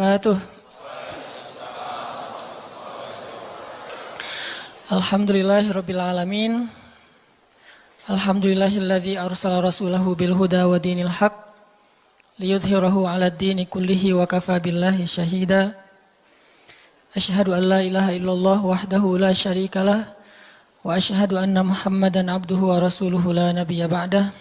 Tuh. Alhamdulillahirabbil alamin. Alhamdulillahilladzi arsala rasulahu bil huda wa dinil haq liyudhhirahu 'alad dini kullihi wa kafa billahi syahida. Asyhadu an la ilaha illallah wahdahu la syarikalah wa asyhadu anna Muhammadan abduhu wa rasuluhu la nabiyya ba'dah.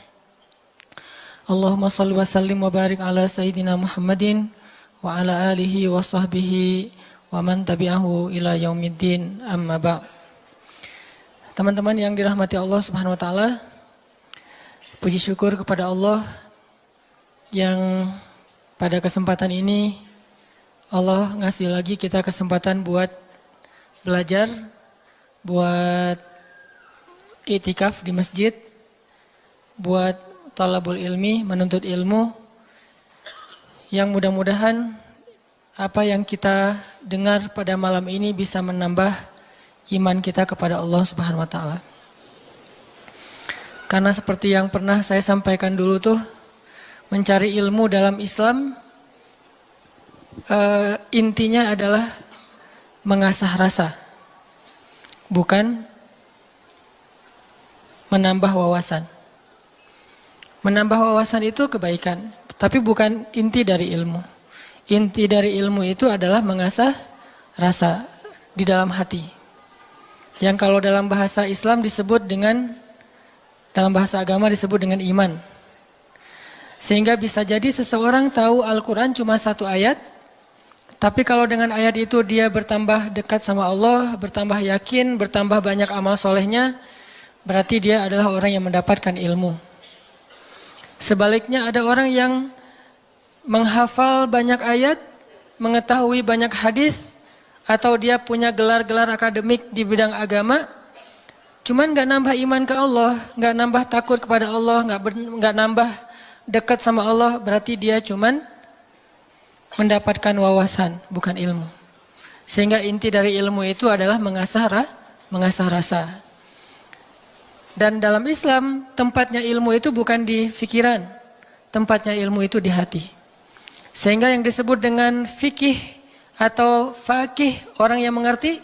Allahumma shalli wa sallim wa barik ala sayyidina Muhammadin wa ala alihi wa sahbihi wa man tabi'ahu ila yaumiddin, amma ba'. Teman-teman yang dirahmati Allah Subhanahu wa taala, puji syukur kepada Allah yang pada kesempatan ini Allah ngasih lagi kita kesempatan buat belajar, buat i'tikaf di masjid, buat talabul ilmi, menuntut ilmu, yang mudah-mudahan apa yang kita dengar pada malam ini bisa menambah iman kita kepada Allah Subhanahu wa taala. Karena seperti yang pernah saya sampaikan dulu tuh, mencari ilmu dalam Islam intinya adalah mengasah rasa, bukan menambah wawasan. Menambah wawasan itu kebaikan, tapi bukan inti dari ilmu. Inti dari ilmu itu adalah mengasah rasa di dalam hati. Yang kalau dalam bahasa Islam disebut dengan, dalam bahasa agama disebut dengan iman. Sehingga bisa jadi seseorang tahu Al-Quran cuma satu ayat, tapi kalau dengan ayat itu dia bertambah dekat sama Allah, bertambah yakin, bertambah banyak amal solehnya, berarti dia adalah orang yang mendapatkan ilmu. Sebaliknya ada orang yang menghafal banyak ayat, mengetahui banyak hadis, atau dia punya gelar-gelar akademik di bidang agama, cuman gak nambah iman ke Allah, gak nambah takut kepada Allah, gak nambah dekat sama Allah, berarti dia cuman mendapatkan wawasan, bukan ilmu. Sehingga inti dari ilmu itu adalah mengasah rasa. Dan dalam Islam, tempatnya ilmu itu bukan di pikiran, tempatnya ilmu itu di hati. Sehingga yang disebut dengan fikih atau faqih, orang yang mengerti,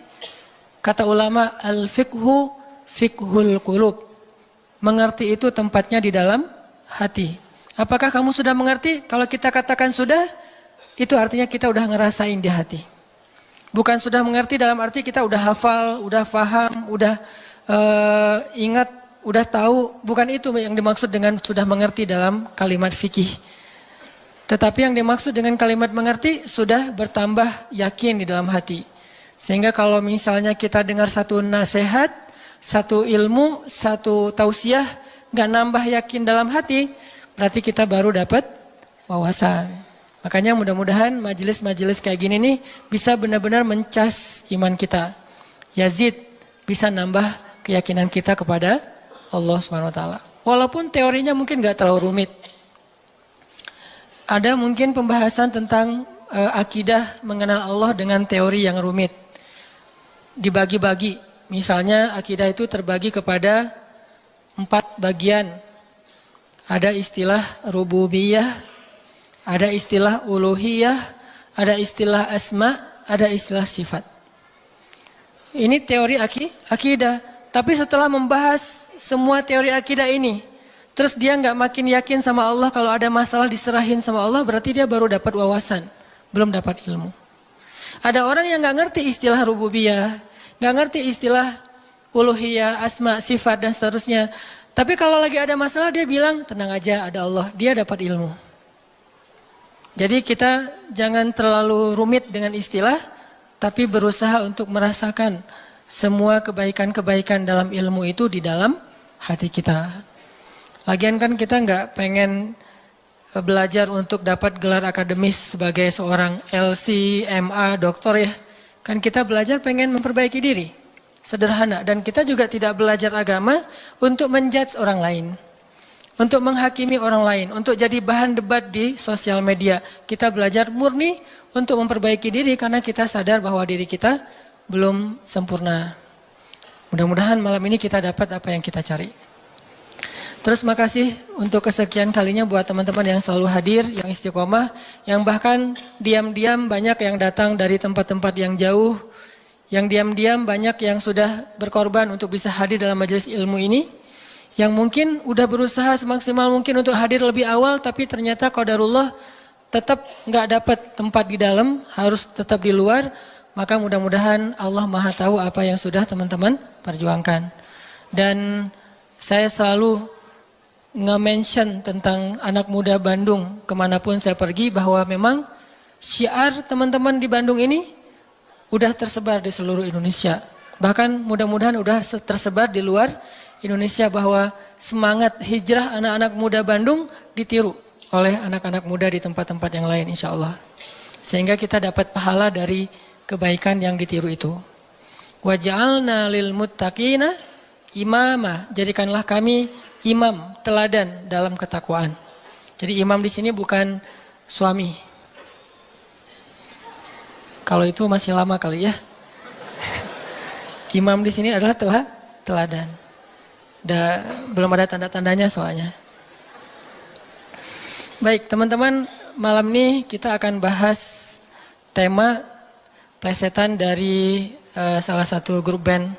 kata ulama, al-fiqhu fiqhul qulub. Mengerti itu tempatnya di dalam hati. Apakah kamu sudah mengerti? Kalau kita katakan sudah, itu artinya kita udah ngerasain di hati. Bukan sudah mengerti dalam arti kita udah hafal, udah paham, udah ingat, udah tahu. Bukan itu yang dimaksud dengan sudah mengerti dalam kalimat fikih. Tetapi yang dimaksud dengan kalimat mengerti sudah bertambah yakin di dalam hati. Sehingga kalau misalnya kita dengar satu nasihat, satu ilmu, satu tausiah, gak nambah yakin dalam hati, berarti kita baru dapat wawasan. Makanya mudah-mudahan majelis-majelis kayak gini nih bisa benar-benar mencas iman kita. Yazid bisa nambah keyakinan kita kepada Allah SWT. Walaupun teorinya mungkin gak terlalu rumit. Ada mungkin pembahasan tentang akidah mengenal Allah dengan teori yang rumit. Dibagi-bagi. Misalnya akidah itu terbagi kepada 4 bagian. Ada istilah rububiyah, ada istilah uluhiyah, ada istilah asma, ada istilah sifat. Ini teori akidah. Tapi setelah membahas semua teori akidah ini, terus dia nggak makin yakin sama Allah, kalau ada masalah diserahin sama Allah, berarti dia baru dapat wawasan, belum dapat ilmu. Ada orang yang nggak ngerti istilah rububiyah, nggak ngerti istilah uluhiyah, asma, sifat, dan seterusnya. Tapi kalau lagi ada masalah dia bilang, tenang aja ada Allah, dia dapat ilmu. Jadi kita jangan terlalu rumit dengan istilah, tapi berusaha untuk merasakan semua kebaikan-kebaikan dalam ilmu itu di dalam hati kita. Lagian kan kita nggak pengen belajar untuk dapat gelar akademis sebagai seorang LC, MA, doktor ya. Kan kita belajar pengen memperbaiki diri. Sederhana. Dan kita juga tidak belajar agama untuk menjudge orang lain. Untuk menghakimi orang lain. Untuk jadi bahan debat di sosial media. Kita belajar murni untuk memperbaiki diri karena kita sadar bahwa diri kita belum sempurna. Mudah-mudahan malam ini kita dapat apa yang kita cari. Terus makasih untuk kesekian kalinya buat teman-teman yang selalu hadir, yang istiqomah, yang bahkan diam-diam banyak yang datang dari tempat-tempat yang jauh, yang diam-diam banyak yang sudah berkorban untuk bisa hadir dalam majelis ilmu ini, yang mungkin udah berusaha semaksimal mungkin untuk hadir lebih awal, tapi ternyata qadarullah tetap nggak dapat tempat di dalam, harus tetap di luar. Maka mudah-mudahan Allah Maha tahu apa yang sudah teman-teman perjuangkan. Dan saya selalu nge-mention tentang anak muda Bandung kemanapun saya pergi, bahwa memang syiar teman-teman di Bandung ini udah tersebar di seluruh Indonesia. Bahkan mudah-mudahan udah tersebar di luar Indonesia, bahwa semangat hijrah anak-anak muda Bandung ditiru oleh anak-anak muda di tempat-tempat yang lain insya Allah. Sehingga kita dapat pahala dari kebaikan yang ditiru itu. Waja'alna lil muttaqina imama, jadikanlah kami imam, teladan dalam ketakwaan. Jadi imam di sini bukan suami. Kalau itu masih lama kali ya. Imam di sini adalah teladan. Belum ada tanda-tandanya soalnya. Baik teman-teman, malam ini kita akan bahas tema plesetan dari salah satu grup band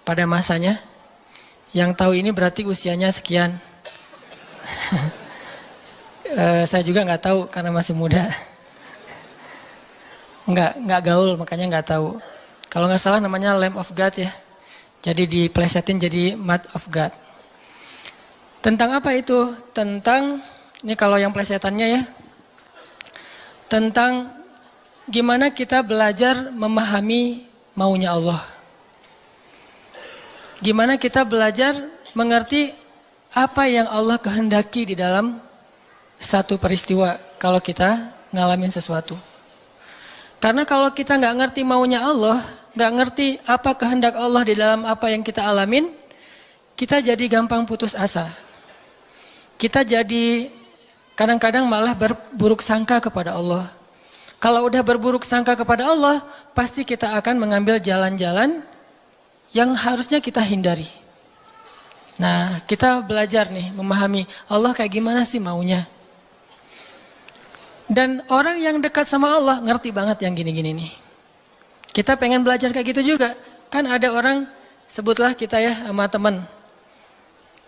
pada masanya. Yang tahu ini berarti usianya sekian. Saya juga nggak tahu karena masih muda. Nggak gaul makanya nggak tahu. Kalau nggak salah namanya Lamb of God ya. Jadi diplesetin jadi Mud of God. Tentang apa itu? Tentang, ini kalau yang plesetannya ya. Tentang gimana kita belajar memahami maunya Allah. Gimana kita belajar mengerti apa yang Allah kehendaki di dalam satu peristiwa kalau kita ngalamin sesuatu. Karena kalau kita nggak ngerti maunya Allah, nggak ngerti apa kehendak Allah di dalam apa yang kita alamin, kita jadi gampang putus asa. Kita jadi kadang-kadang malah berburuk sangka kepada Allah. Kalau udah berburuk sangka kepada Allah, pasti kita akan mengambil jalan-jalan yang harusnya kita hindari. Nah, kita belajar nih memahami Allah kayak gimana sih maunya. Dan orang yang dekat sama Allah ngerti banget yang gini-gini nih. Kita pengen belajar kayak gitu juga. Kan ada orang, sebutlah kita ya sama teman.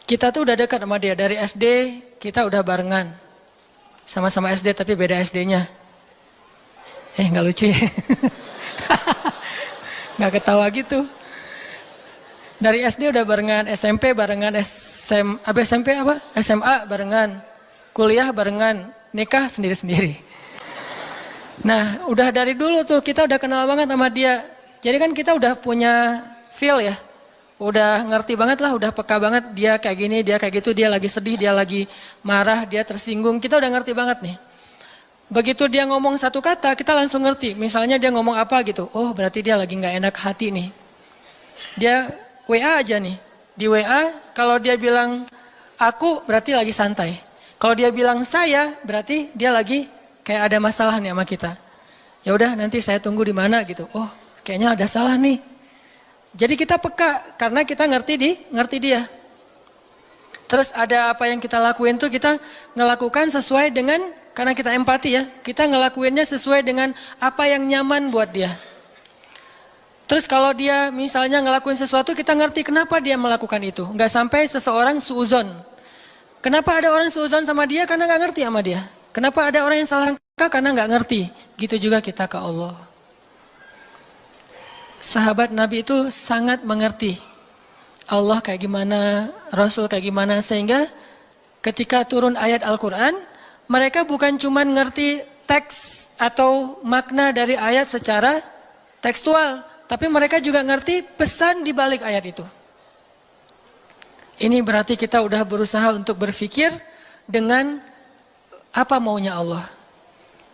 Kita tuh udah dekat sama dia dari SD, kita udah barengan. Sama-sama SD tapi beda SD-nya. Nggak lucu ya. Nggak ketawa gitu. Dari SD udah barengan, SMP barengan, SMA barengan, kuliah barengan, nikah sendiri-sendiri. Nah, udah dari dulu tuh kita udah kenal banget sama dia. Jadi kan kita udah punya feel ya. Udah ngerti banget lah, udah peka banget dia kayak gini, dia kayak gitu, dia lagi sedih, dia lagi marah, dia tersinggung. Kita udah ngerti banget nih. Begitu dia ngomong satu kata, kita langsung ngerti. Misalnya dia ngomong apa gitu. Oh, berarti dia lagi nggak enak hati nih. Dia WA aja nih. Di WA kalau dia bilang aku berarti lagi santai. Kalau dia bilang saya berarti dia lagi kayak ada masalah nih sama kita. Ya udah nanti saya tunggu di mana gitu. Oh, kayaknya ada salah nih. Jadi kita peka karena kita ngerti dia. Terus ada apa yang kita lakuin tuh kita ngelakukan sesuai dengan, karena kita empati ya. Kita ngelakuinnya sesuai dengan apa yang nyaman buat dia. Terus kalau dia misalnya ngelakuin sesuatu, kita ngerti kenapa dia melakukan itu. Nggak sampai seseorang suuzon. Kenapa ada orang suuzon sama dia? Karena nggak ngerti sama dia. Kenapa ada orang yang salah sangka? Karena nggak ngerti. Gitu juga kita ke Allah. Sahabat Nabi itu sangat mengerti Allah kayak gimana, Rasul kayak gimana. Sehingga ketika turun ayat Al-Quran, mereka bukan cuma ngerti teks atau makna dari ayat secara tekstual. Tapi mereka juga ngerti pesan di balik ayat itu. Ini berarti kita udah berusaha untuk berpikir dengan apa maunya Allah.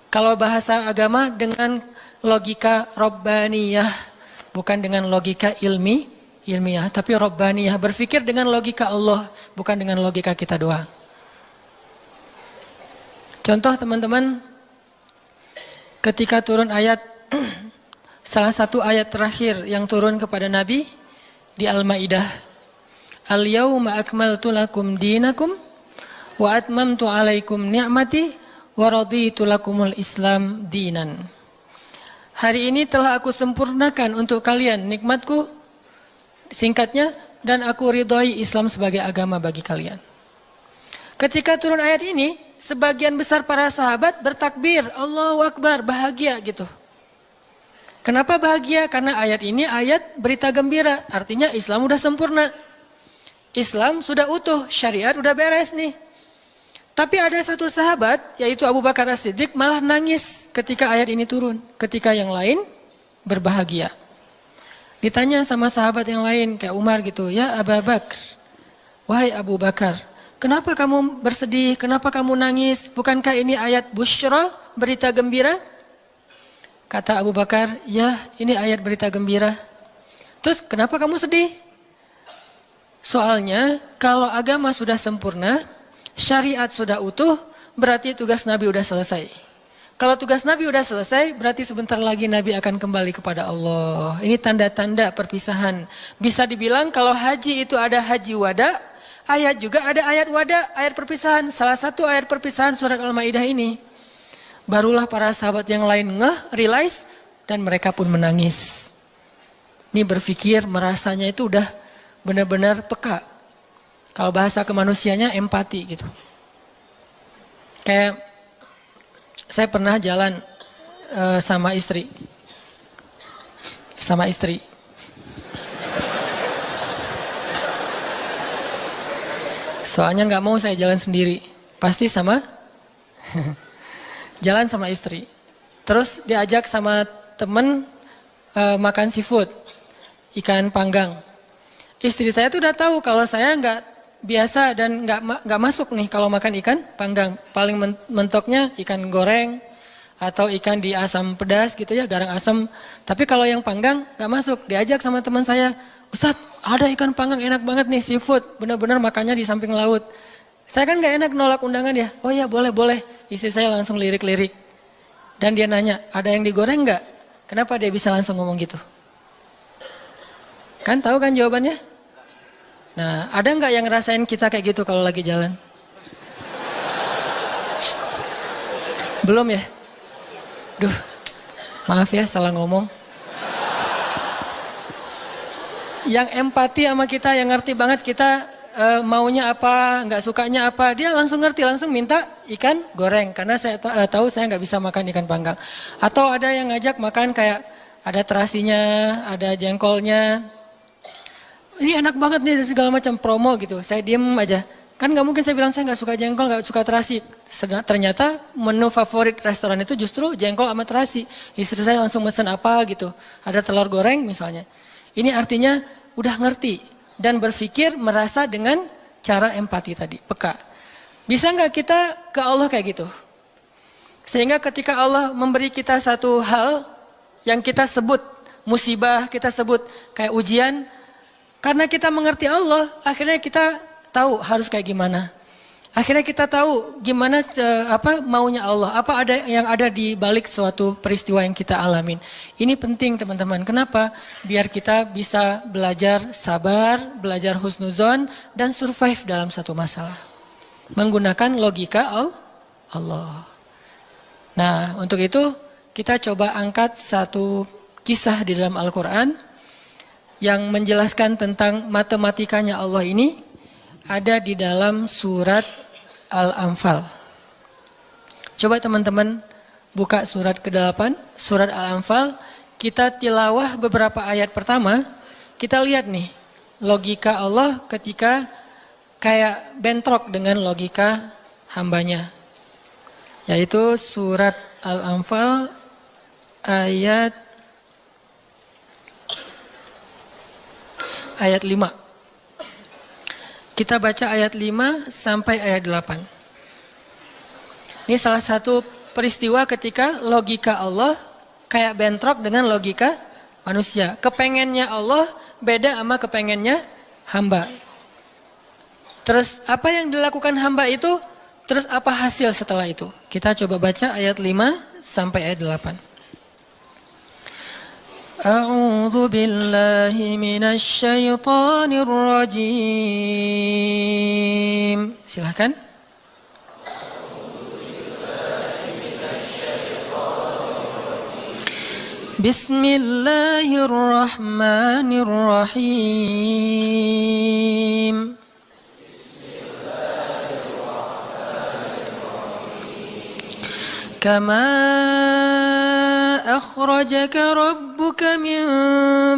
Kalau bahasa agama dengan logika Rabbaniyah. Bukan dengan logika ilmiah. Tapi Rabbaniyah. Berpikir dengan logika Allah. Bukan dengan logika kita doang. Contoh teman-teman. Ketika turun ayat salah satu ayat terakhir yang turun kepada Nabi di Al-Maidah Al-yawma akmaltu lakum dinakum wa atmamtu alaikum ni'mati wa raditu lakumul Islam dinan. Hari ini telah aku sempurnakan untuk kalian nikmatku, singkatnya, dan aku ridhoi Islam sebagai agama bagi kalian. Ketika turun ayat ini, sebagian besar para sahabat bertakbir, Allahu Akbar, bahagia gitu. Kenapa bahagia? Karena ayat ini ayat berita gembira, artinya Islam udah sempurna. Islam sudah utuh, syariat udah beres nih. Tapi ada satu sahabat, yaitu Abu Bakar As-Siddiq, malah nangis ketika ayat ini turun. Ketika yang lain berbahagia. Ditanya sama sahabat yang lain, kayak Umar gitu, ya Abu Bakar, wahai Abu Bakar, kenapa kamu bersedih, kenapa kamu nangis? Bukankah ini ayat busyra, berita gembira? Kata Abu Bakar, ya ini ayat berita gembira. Terus kenapa kamu sedih? Soalnya kalau agama sudah sempurna, syariat sudah utuh, berarti tugas Nabi udah selesai. Kalau tugas Nabi udah selesai, berarti sebentar lagi Nabi akan kembali kepada Allah. Ini tanda-tanda perpisahan. Bisa dibilang kalau haji itu ada haji wada, ayat juga ada ayat wada, ayat perpisahan. Salah satu ayat perpisahan surat Al-Maidah ini. Barulah para sahabat yang lain realize, dan mereka pun menangis. Ini berpikir, merasanya itu udah benar-benar peka. Kalau bahasa kemanusianya empati gitu. Kayak saya pernah jalan sama istri. Soalnya nggak mau saya jalan sendiri. Pasti jalan sama istri. Terus diajak sama temen makan seafood, ikan panggang. Istri saya tuh udah tahu kalau saya nggak biasa dan nggak masuk nih kalau makan ikan panggang. Paling mentoknya ikan goreng atau ikan di asam pedas gitu ya, garang asam. Tapi kalau yang panggang nggak masuk. Diajak sama teman saya, Ustadz ada ikan panggang enak banget nih, seafood. Benar-benar makannya di samping laut. Saya kan nggak enak nolak undangan ya. Oh ya boleh. Istri saya langsung lirik-lirik. Dan dia nanya, ada yang digoreng nggak? Kenapa dia bisa langsung ngomong gitu? Kan tahu kan jawabannya? Nah, ada nggak yang ngerasain kita kayak gitu kalau lagi jalan? Belum ya? Duh, maaf ya salah ngomong. Yang empati sama kita, yang ngerti banget kita maunya apa, nggak sukanya apa, dia langsung ngerti, langsung minta ikan goreng. Karena saya tahu saya nggak bisa makan ikan panggang. Atau ada yang ngajak makan kayak ada terasinya, ada jengkolnya. Ini enak banget nih, segala macam promo gitu. Saya diem aja. Kan nggak mungkin saya bilang saya nggak suka jengkol, nggak suka terasi. Ternyata menu favorit restoran itu justru jengkol sama terasi. Istri saya langsung mesen apa gitu. Ada telur goreng misalnya. Ini artinya udah ngerti dan berpikir, merasa dengan cara empati tadi, peka. Bisa nggak kita ke Allah kayak gitu? Sehingga ketika Allah memberi kita satu hal yang kita sebut musibah, kita sebut kayak ujian, karena kita mengerti Allah, akhirnya kita tahu harus kayak gimana. Akhirnya kita tahu gimana maunya Allah, apa ada yang ada di balik suatu peristiwa yang kita alamin. Ini penting teman-teman. Kenapa? Biar kita bisa belajar sabar, belajar husnuzon, dan survive dalam satu masalah. Menggunakan logika Allah. Nah, untuk itu kita coba angkat satu kisah di dalam Al-Quran yang menjelaskan tentang matematikanya Allah ini, ada di dalam surat Al-Anfal. Coba teman-teman buka surat ke-8, surat Al-Anfal. Kita tilawah beberapa ayat pertama. Kita lihat nih, logika Allah ketika kayak bentrok dengan logika hambanya. Yaitu surat Al-Anfal ayat 5. Kita baca ayat 5 sampai ayat 8. Ini salah satu peristiwa ketika logika Allah kayak bentrok dengan logika manusia. Kepengennya Allah beda sama kepengennya hamba. Terus apa yang dilakukan hamba itu, terus apa hasil setelah itu? Kita coba baca ayat 5 sampai ayat 8. A'udzu billahi minasy syaithanir rajim. Silakan. Bismillahirrahmanirrahim. Kama akhrajaka rabbuka min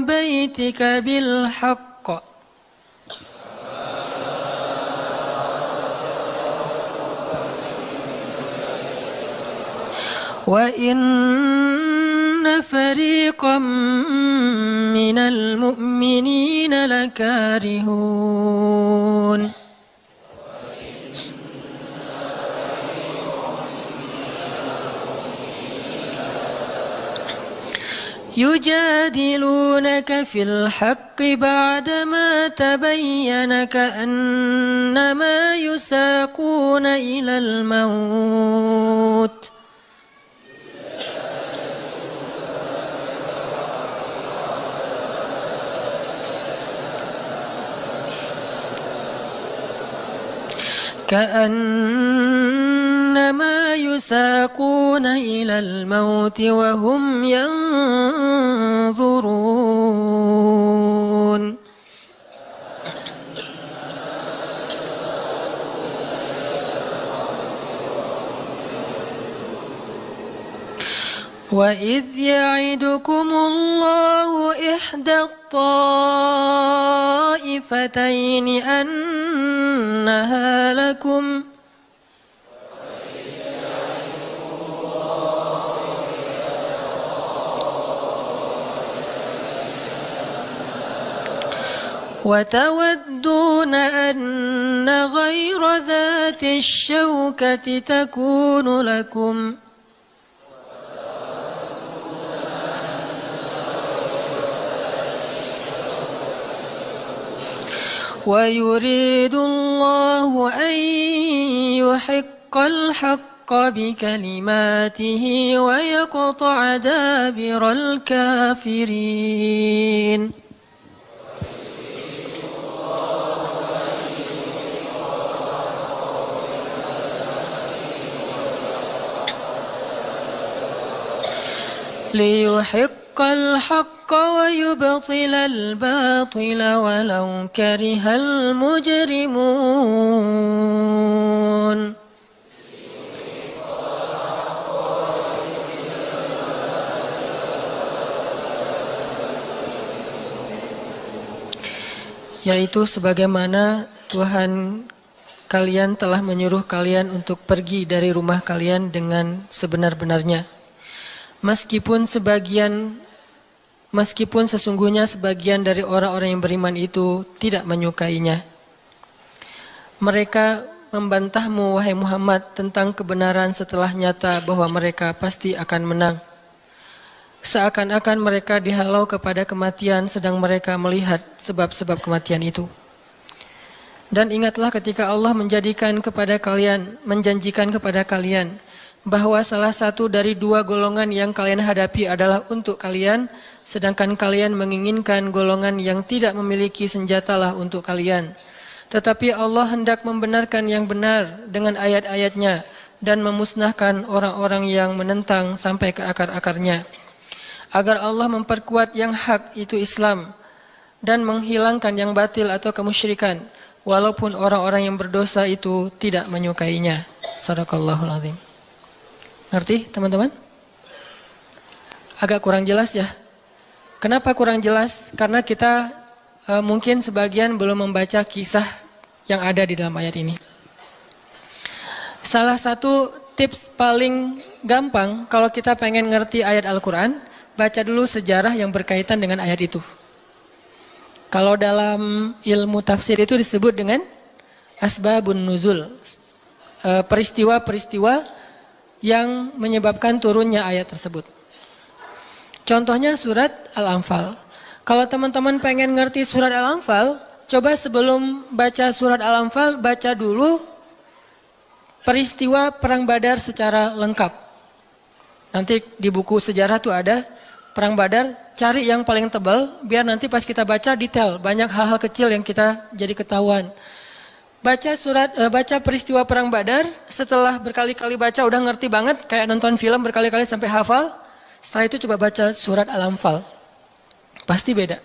baitika bil haqq. Wa inna fariqam minal mu'minina lakarihun. يجادلونك في الحق بعدما تبين كأنما يساقون إلى الموت كأنما يساقون إلى الموت وهم ينظرون وإذ يعدكم الله إحدى الطائفتين أنها لكم وتودون أن غير ذات الشوكة تكون لكم ويريد الله أن يحق الحق بكلماته ويقطع دابر الكافرين ليحق الحق ويبطل الباطل ولو كره المجرمون yaitu sebagaimana Tuhan kalian telah menyuruh kalian untuk pergi dari rumah kalian dengan sebenar-benarnya. Meskipun sesungguhnya sebagian dari orang-orang yang beriman itu tidak menyukainya. Mereka membantahmu, wahai Muhammad, tentang kebenaran setelah nyata bahwa mereka pasti akan menang. Seakan-akan mereka dihalau kepada kematian sedang mereka melihat sebab-sebab kematian itu. Dan ingatlah ketika Allah menjanjikan kepada kalian bahwa salah satu dari dua golongan yang kalian hadapi adalah untuk kalian, sedangkan kalian menginginkan golongan yang tidak memiliki senjatalah untuk kalian. Tetapi Allah hendak membenarkan yang benar dengan ayat-ayatnya dan memusnahkan orang-orang yang menentang sampai ke akar-akarnya. Agar Allah memperkuat yang hak itu Islam dan menghilangkan yang batil atau kemusyrikan, walaupun orang-orang yang berdosa itu tidak menyukainya. Shadaqallahul azim. Ngerti teman-teman? Agak kurang jelas ya. Kenapa kurang jelas? Karena kita mungkin sebagian belum membaca kisah yang ada di dalam ayat ini. Salah satu tips paling gampang kalau kita pengen ngerti ayat Al-Quran, baca dulu sejarah yang berkaitan dengan ayat itu. Kalau dalam ilmu tafsir itu disebut dengan asbabun nuzul. Peristiwa-peristiwa yang menyebabkan turunnya ayat tersebut. Contohnya surat Al-Anfal. Kalau teman-teman pengen ngerti surat Al-Anfal, coba sebelum baca surat Al-Anfal, baca dulu peristiwa Perang Badar secara lengkap. Nanti di buku sejarah tuh ada perang Badar, cari yang paling tebal, biar nanti pas kita baca detail, banyak hal-hal kecil yang kita jadi ketahuan. Baca peristiwa perang Badar, setelah berkali-kali baca udah ngerti banget, kayak nonton film berkali-kali sampai hafal. Setelah itu coba baca surat Al-Anfal. Pasti beda.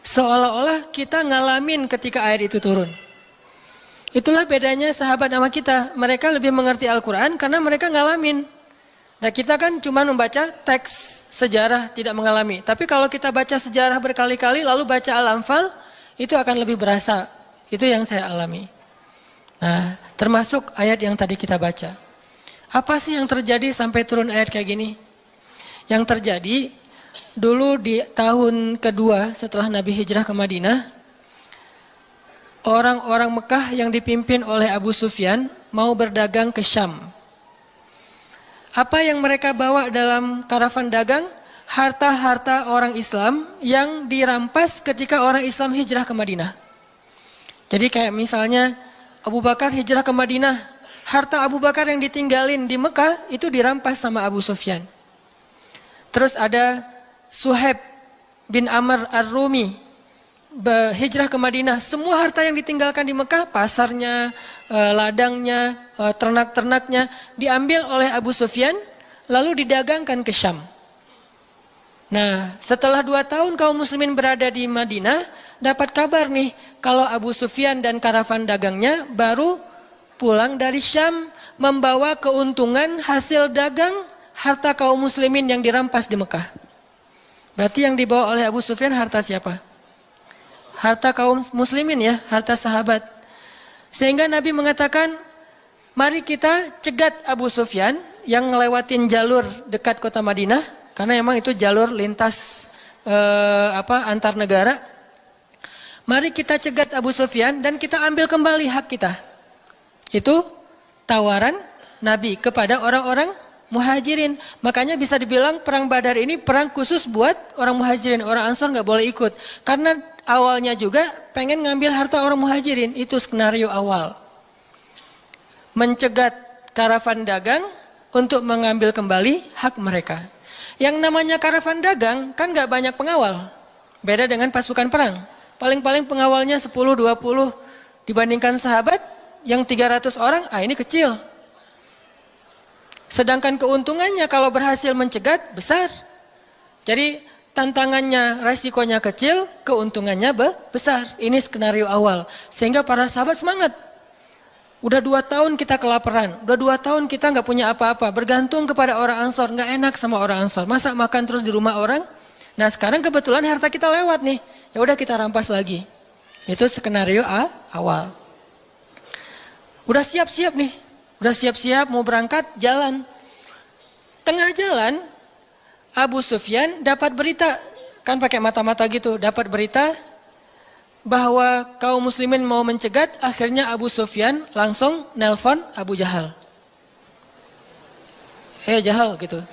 Seolah-olah kita ngalamin ketika ayat itu turun. Itulah bedanya sahabat sama kita. Mereka lebih mengerti Al-Quran karena mereka ngalamin. Nah kita kan cuma membaca teks sejarah, tidak mengalami. Tapi kalau kita baca sejarah berkali-kali lalu baca Al-Anfal, itu akan lebih berasa. Itu yang saya alami. Nah, termasuk ayat yang tadi kita baca. Apa sih yang terjadi sampai turun ayat kayak gini? Yang terjadi, dulu di tahun kedua setelah Nabi hijrah ke Madinah, orang-orang Mekah yang dipimpin oleh Abu Sufyan mau berdagang ke Syam. Apa yang mereka bawa dalam karavan dagang? Harta-harta orang Islam yang dirampas ketika orang Islam hijrah ke Madinah. Jadi kayak misalnya Abu Bakar hijrah ke Madinah, harta Abu Bakar yang ditinggalin di Mekah itu dirampas sama Abu Sufyan. Terus ada Suhaib bin Amr Ar-Rumi hijrah ke Madinah, semua harta yang ditinggalkan di Mekah, pasarnya, ladangnya, ternak-ternaknya diambil oleh Abu Sufyan lalu didagangkan ke Syam. Nah, setelah 2 tahun kaum muslimin berada di Madinah, dapat kabar nih kalau Abu Sufyan dan karavan dagangnya baru pulang dari Syam membawa keuntungan hasil dagang harta kaum muslimin yang dirampas di Mekah. Berarti yang dibawa oleh Abu Sufyan harta siapa? Harta kaum muslimin ya, harta sahabat. Sehingga Nabi mengatakan, mari kita cegat Abu Sufyan yang ngelewatin jalur dekat kota Madinah, karena emang itu jalur lintas antar negara. Mari kita cegat Abu Sufyan dan kita ambil kembali hak kita. Itu tawaran Nabi kepada orang-orang Muhajirin. Makanya bisa dibilang perang Badar ini perang khusus buat orang Muhajirin. Orang Ansor nggak boleh ikut. Karena awalnya juga pengen ngambil harta orang Muhajirin. Itu skenario awal. Mencegat karavan dagang untuk mengambil kembali hak mereka. Yang namanya karavan dagang kan nggak banyak pengawal. Beda dengan pasukan perang. Paling-paling pengawalnya 10-20 dibandingkan sahabat yang 300 orang, ini kecil. Sedangkan keuntungannya kalau berhasil mencegat besar. Jadi tantangannya, resikonya kecil, keuntungannya besar. Ini skenario awal. Sehingga para sahabat semangat. Udah 2 tahun kita kelaparan, udah 2 tahun kita nggak punya apa-apa, bergantung kepada orang Ansor, nggak enak sama orang Ansor. Masa makan terus di rumah orang? Nah sekarang kebetulan harta kita lewat nih, ya udah kita rampas lagi. Itu skenario awal. Udah siap-siap nih, udah siap-siap mau berangkat jalan. Tengah jalan, Abu Sufyan dapat berita, kan pakai mata-mata gitu, dapat berita bahwa kaum muslimin mau mencegat. Akhirnya Abu Sufyan langsung nelpon Abu Jahal. Jahal gitu.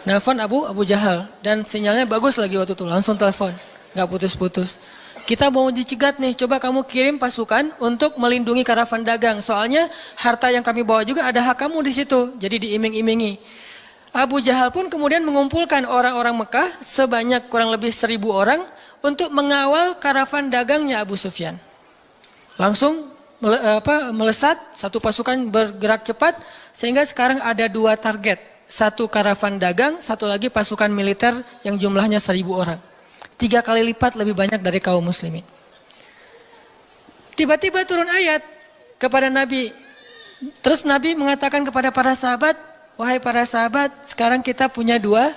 Nelpon Abu Jahal dan sinyalnya bagus lagi waktu itu, langsung telepon, nggak putus-putus. Kita mau dicegat nih, coba kamu kirim pasukan untuk melindungi karavan dagang. Soalnya harta yang kami bawa juga ada hak kamu di situ. Jadi diiming-imingi. Abu Jahal pun kemudian mengumpulkan orang-orang Mekah sebanyak kurang lebih 1.000 orang untuk mengawal karavan dagangnya Abu Sufyan. Langsung melesat, satu pasukan bergerak cepat sehingga sekarang ada 2 target. 1 karavan dagang, 1 lagi pasukan militer yang jumlahnya 1.000 orang. 3 kali lipat lebih banyak dari kaum muslimin. Tiba-tiba turun ayat kepada Nabi. Terus Nabi mengatakan kepada para sahabat, wahai para sahabat, sekarang kita punya 2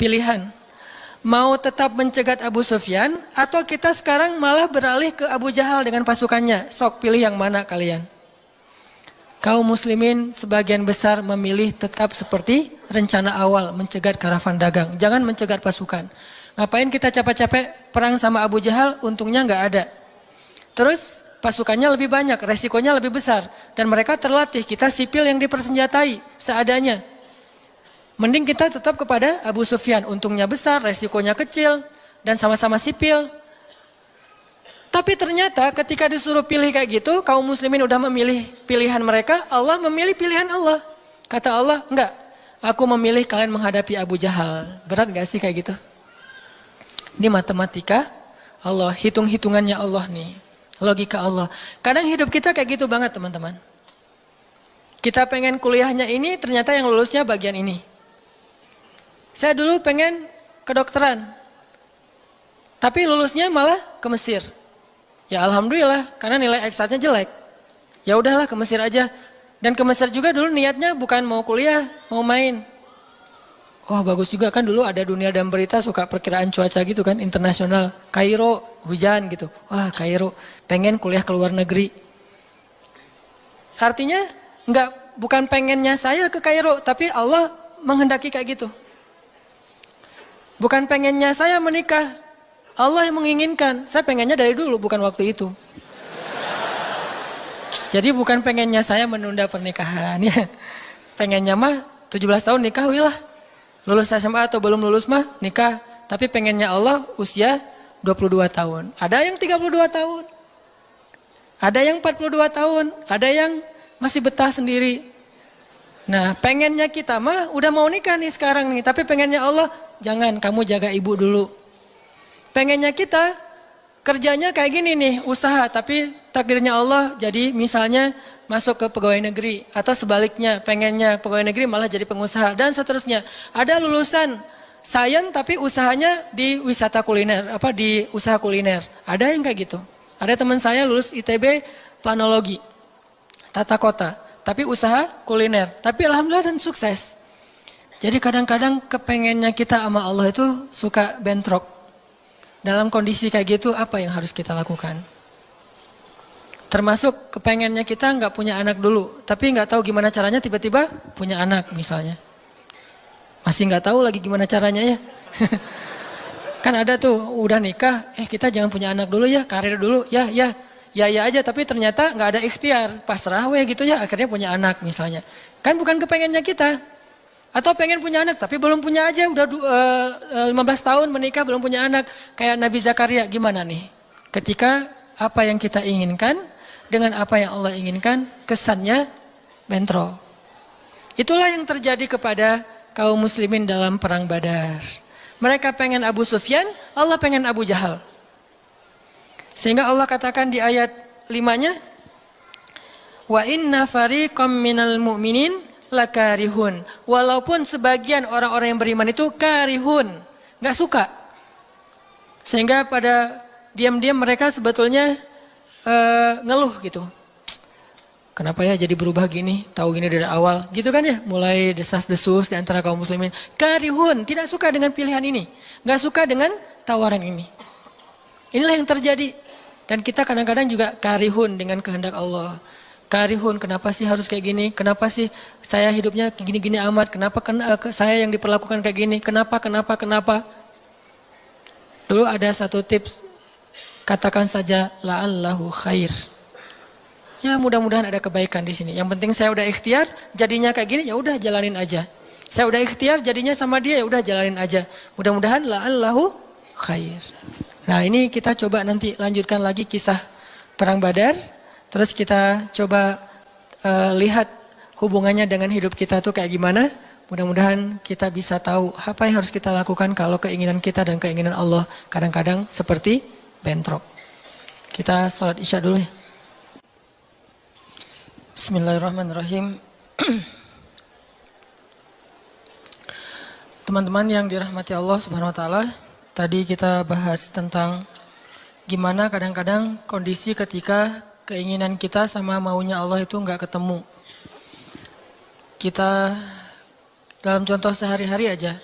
pilihan. Mau tetap mencegat Abu Sufyan atau kita sekarang malah beralih ke Abu Jahal dengan pasukannya. Sok pilih yang mana kalian? Kaum muslimin sebagian besar memilih tetap seperti rencana awal, mencegat karavan dagang. Jangan mencegat pasukan. Ngapain kita capek-capek perang sama Abu Jahal, untungnya nggak ada. Terus pasukannya lebih banyak, resikonya lebih besar. Dan mereka terlatih, kita sipil yang dipersenjatai seadanya. Mending kita tetap kepada Abu Sufyan, untungnya besar, resikonya kecil, dan sama-sama sipil. Tapi ternyata ketika disuruh pilih kayak gitu, kaum muslimin udah memilih pilihan mereka, Allah memilih pilihan Allah. Kata Allah, enggak, aku memilih kalian menghadapi Abu Jahal. Berat gak sih kayak gitu? Ini matematika Allah, hitung-hitungannya Allah nih. Logika Allah. Kadang hidup kita kayak gitu banget teman-teman. Kita pengen kuliahnya ini, ternyata yang lulusnya bagian ini. Saya dulu pengen kedokteran. Tapi lulusnya malah ke Mesir. Ya alhamdulillah, karena nilai eksaknya jelek. Ya udahlah ke Mesir aja. Dan ke Mesir juga dulu niatnya bukan mau kuliah, mau main. Wah bagus juga kan dulu ada Dunia dan Berita suka perkiraan cuaca gitu kan, internasional. Kairo, hujan gitu. Wah Kairo, pengen kuliah ke luar negeri. Artinya bukan pengennya saya ke Kairo, tapi Allah menghendaki kayak gitu. Bukan pengennya saya menikah, Allah yang menginginkan. Saya pengennya dari dulu, bukan waktu itu. Jadi bukan pengennya saya menunda pernikahan ya. Pengennya mah 17 tahun nikah wilah. Lulus SMA atau belum lulus mah nikah. Tapi pengennya Allah usia 22 tahun. Ada yang 32 tahun. Ada yang 42 tahun. Ada yang masih betah sendiri. Nah pengennya kita mah udah mau nikah nih sekarang nih. Tapi pengennya Allah, jangan kamu jaga ibu dulu. Pengennya kita kerjanya kayak gini nih, usaha. Tapi takdirnya Allah jadi misalnya masuk ke pegawai negeri. Atau sebaliknya pengennya pegawai negeri malah jadi pengusaha. Dan seterusnya. Ada lulusan sains tapi usahanya di wisata kuliner. Di usaha kuliner. Ada yang kayak gitu. Ada teman saya lulus ITB planologi. Tata kota, tapi usaha kuliner. Tapi alhamdulillah dan sukses. Jadi kadang-kadang kepengennya kita sama Allah itu suka bentrok. Dalam kondisi kayak gitu apa yang harus kita lakukan? Termasuk kepengennya kita nggak punya anak dulu. Tapi nggak tahu gimana caranya tiba-tiba punya anak misalnya. Masih nggak tahu lagi gimana caranya ya. Kan ada tuh udah nikah, kita jangan punya anak dulu ya, karir dulu, ya aja, tapi ternyata nggak ada ikhtiar, pasrah gitu ya, akhirnya punya anak misalnya. Kan bukan kepengennya kita. Atau pengen punya anak, tapi belum punya aja, udah 15 tahun menikah belum punya anak. Kayak Nabi Zakaria, gimana nih? Ketika apa yang kita inginkan, dengan apa yang Allah inginkan, kesannya bentrok. Itulah yang terjadi kepada kaum muslimin dalam perang Badar. Mereka pengen Abu Sufyan, Allah pengen Abu Jahal. Sehingga Allah katakan di ayat 5-nya, wa inna fariqam minal mu'minin lakarihun. Walaupun sebagian orang-orang yang beriman itu karihun, nggak suka. Sehingga pada diam-diam mereka sebetulnya ngeluh gitu. Kenapa ya jadi berubah gini? Tahu gini dari awal, gitu kan ya? Mulai desas-desus di antara kaum muslimin. Karihun, tidak suka dengan pilihan ini, nggak suka dengan tawaran ini. Inilah yang terjadi. Dan kita kadang-kadang juga karihun dengan kehendak Allah. Karihun, kenapa sih harus kayak gini? Kenapa sih saya hidupnya gini-gini amat? Kenapa saya yang diperlakukan kayak gini? Kenapa? Dulu ada satu tips. Katakan saja la'allahu khair. Ya mudah-mudahan ada kebaikan di sini. Yang penting saya udah ikhtiar, jadinya kayak gini, ya udah jalanin aja. Saya udah ikhtiar, jadinya sama dia, ya udah jalanin aja. Mudah-mudahan la'allahu khair. Nah ini kita coba nanti lanjutkan lagi kisah perang Badar. Terus kita coba lihat hubungannya dengan hidup kita tuh kayak gimana. Mudah-mudahan kita bisa tahu apa yang harus kita lakukan kalau keinginan kita dan keinginan Allah kadang-kadang seperti bentrok. Kita sholat isya dulu ya. Bismillahirrahmanirrahim. Teman-teman yang dirahmati Allah Subhanahu wa taala, tadi kita bahas tentang gimana kadang-kadang kondisi ketika keinginan kita sama maunya Allah itu nggak ketemu. Kita dalam contoh sehari-hari aja.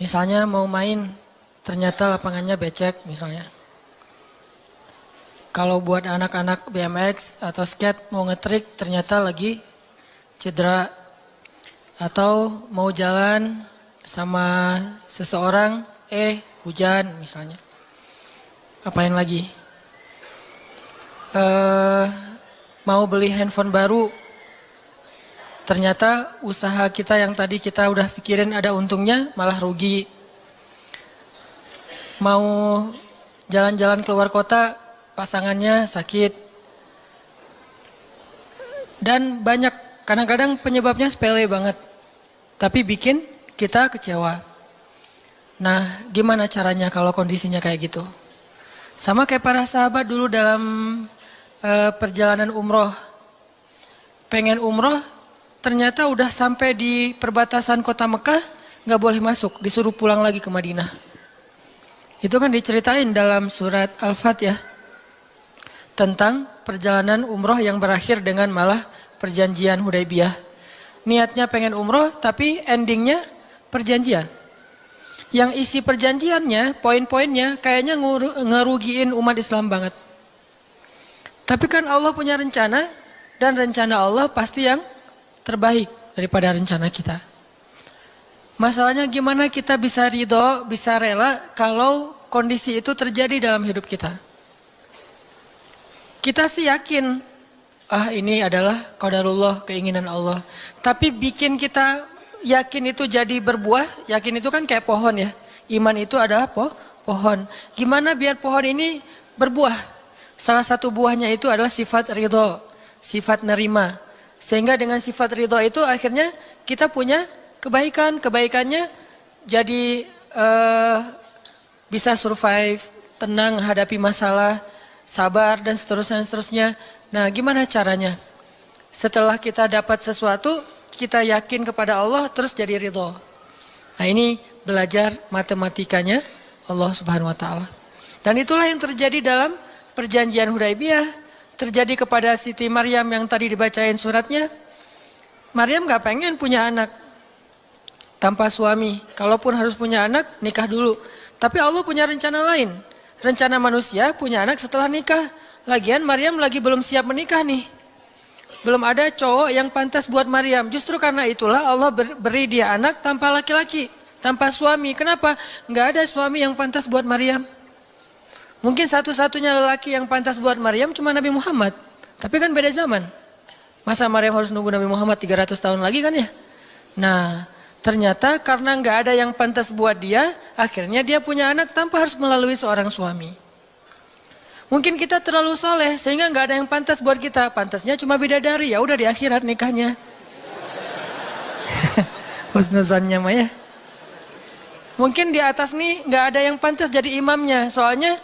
Misalnya mau main, ternyata lapangannya becek misalnya. Kalau buat anak-anak BMX atau skate mau ngetrik ternyata lagi cedera. Atau mau jalan sama seseorang, hujan misalnya. Apain lagi? Mau beli handphone baru. Ternyata usaha kita yang tadi kita udah pikirin ada untungnya malah rugi. Mau jalan-jalan keluar kota, pasangannya sakit. Dan banyak, kadang-kadang penyebabnya sepele banget. tapi bikin kita kecewa. Nah, gimana caranya kalau kondisinya kayak gitu? Sama kayak para sahabat dulu dalam perjalanan umroh. Pengen umroh, ternyata udah sampai di perbatasan kota Mekah, nggak boleh masuk, disuruh pulang lagi ke Madinah. Itu kan diceritain dalam surat Al-Fat ya, tentang perjalanan umroh yang berakhir dengan malah perjanjian Hudaybiyah. Niatnya pengen umroh, tapi endingnya perjanjian. Yang isi perjanjiannya, poin-poinnya kayaknya ngerugiin umat Islam banget. Tapi kan Allah punya rencana, dan rencana Allah pasti yang terbaik daripada rencana kita. Masalahnya gimana kita bisa ridho, bisa rela kalau kondisi itu terjadi dalam hidup kita. Kita sih yakin, ini adalah qadarullah, keinginan Allah. Tapi bikin kita yakin itu jadi berbuah, yakin itu kan kayak pohon ya. Iman itu adalah pohon. Gimana biar pohon ini berbuah? Salah satu buahnya itu adalah sifat ridho, sifat nerima. Sehingga dengan sifat ridho itu akhirnya kita punya kebaikan. Kebaikannya jadi bisa survive, tenang hadapi masalah, sabar dan seterusnya. Nah, gimana caranya? Setelah kita dapat sesuatu, kita yakin kepada Allah, terus jadi ridho. Nah, ini belajar matematikanya Allah Subhanahu wa Ta'ala. Dan itulah yang terjadi dalam perjanjian Hudaybiyah, terjadi kepada Siti Maryam yang tadi dibacain suratnya. Maryam gak pengen punya anak tanpa suami. Kalaupun harus punya anak, nikah dulu. Tapi Allah punya rencana lain. Rencana manusia punya anak setelah nikah. Lagian Maryam lagi belum siap menikah nih. Belum ada cowok yang pantas buat Maryam. Justru karena itulah Allah beri dia anak tanpa laki-laki, tanpa suami. Kenapa? Nggak ada suami yang pantas buat Maryam. Mungkin satu-satunya lelaki yang pantas buat Maryam cuma Nabi Muhammad. Tapi kan beda zaman. Masa Maryam harus nunggu Nabi Muhammad 300 tahun lagi kan ya? Nah, ternyata karena nggak ada yang pantas buat dia, akhirnya dia punya anak tanpa harus melalui seorang suami. Mungkin kita terlalu soleh sehingga nggak ada yang pantas buat kita. Pantasnya cuma bidadari, ya udah di akhirat nikahnya. Husnuzannya mah ya. Mungkin di atas nih nggak ada yang pantas jadi imamnya, soalnya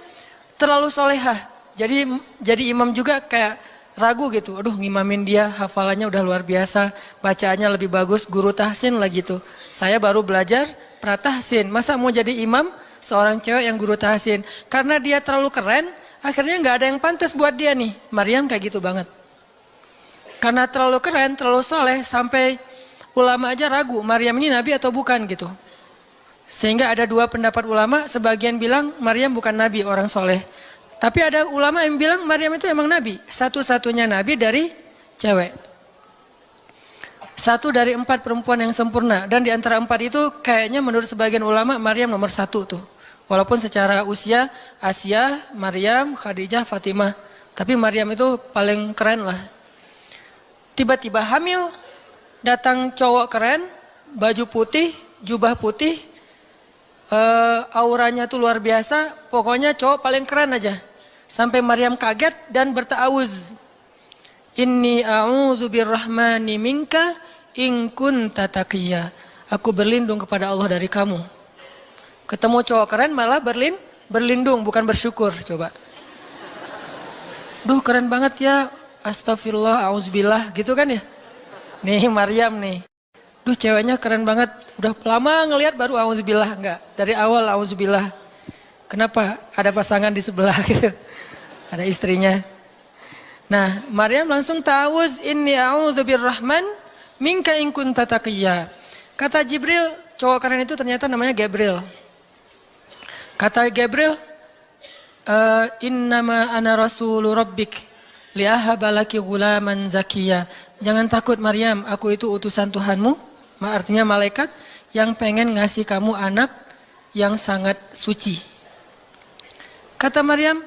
terlalu solehah. Jadi imam juga kayak ragu gitu. Aduh, ngimamin dia, hafalannya udah luar biasa, bacaannya lebih bagus, guru tahsin lah gitu. Saya baru belajar pratahsin, masa mau jadi imam seorang cewek yang guru tahsin? Karena dia terlalu keren. Akhirnya nggak ada yang pantas buat dia nih. Maryam kayak gitu banget. Karena terlalu keren, terlalu soleh, sampai ulama aja ragu, Maryam ini nabi atau bukan gitu. Sehingga ada dua pendapat ulama, sebagian bilang Maryam bukan nabi, orang soleh. Tapi ada ulama yang bilang Maryam itu emang nabi. Satu-satunya nabi dari cewek. Satu dari 4 perempuan yang sempurna. Dan di antara 4 itu kayaknya menurut sebagian ulama Maryam nomor 1 tuh. Walaupun secara usia Asia, Maryam, Khadijah, Fatimah. Tapi Maryam itu paling keren lah. Tiba-tiba hamil, datang cowok keren, baju putih, jubah putih, auranya tuh luar biasa. Pokoknya cowok paling keren aja. Sampai Maryam kaget dan berta'awuz. Inni a'udzu birrahmani minka in kunta taqiyya. Aku berlindung kepada Allah dari kamu. Ketemu cowok keren malah berlindung, bukan bersyukur. Coba. Duh, keren banget ya. Astagfirullah, auzubillah, gitu kan ya. Nih Maryam nih. Duh, ceweknya keren banget. Udah lama ngelihat baru auzubillah, enggak. Dari awal auzubillah. Kenapa? Ada pasangan di sebelah gitu. Ada istrinya. Nah, Maryam langsung ta'awuz, inni a'udzu birrahman minka in kunta taqiyya. Kata Jibril, cowok keren itu ternyata namanya Gabriel. Kata Gabriel, innama ana rasulu rabbik liahaba laki ghulaman zakiyya. Jangan takut Maryam, aku itu utusan Tuhanmu, artinya malaikat yang pengen ngasih kamu anak yang sangat suci. Kata Maryam,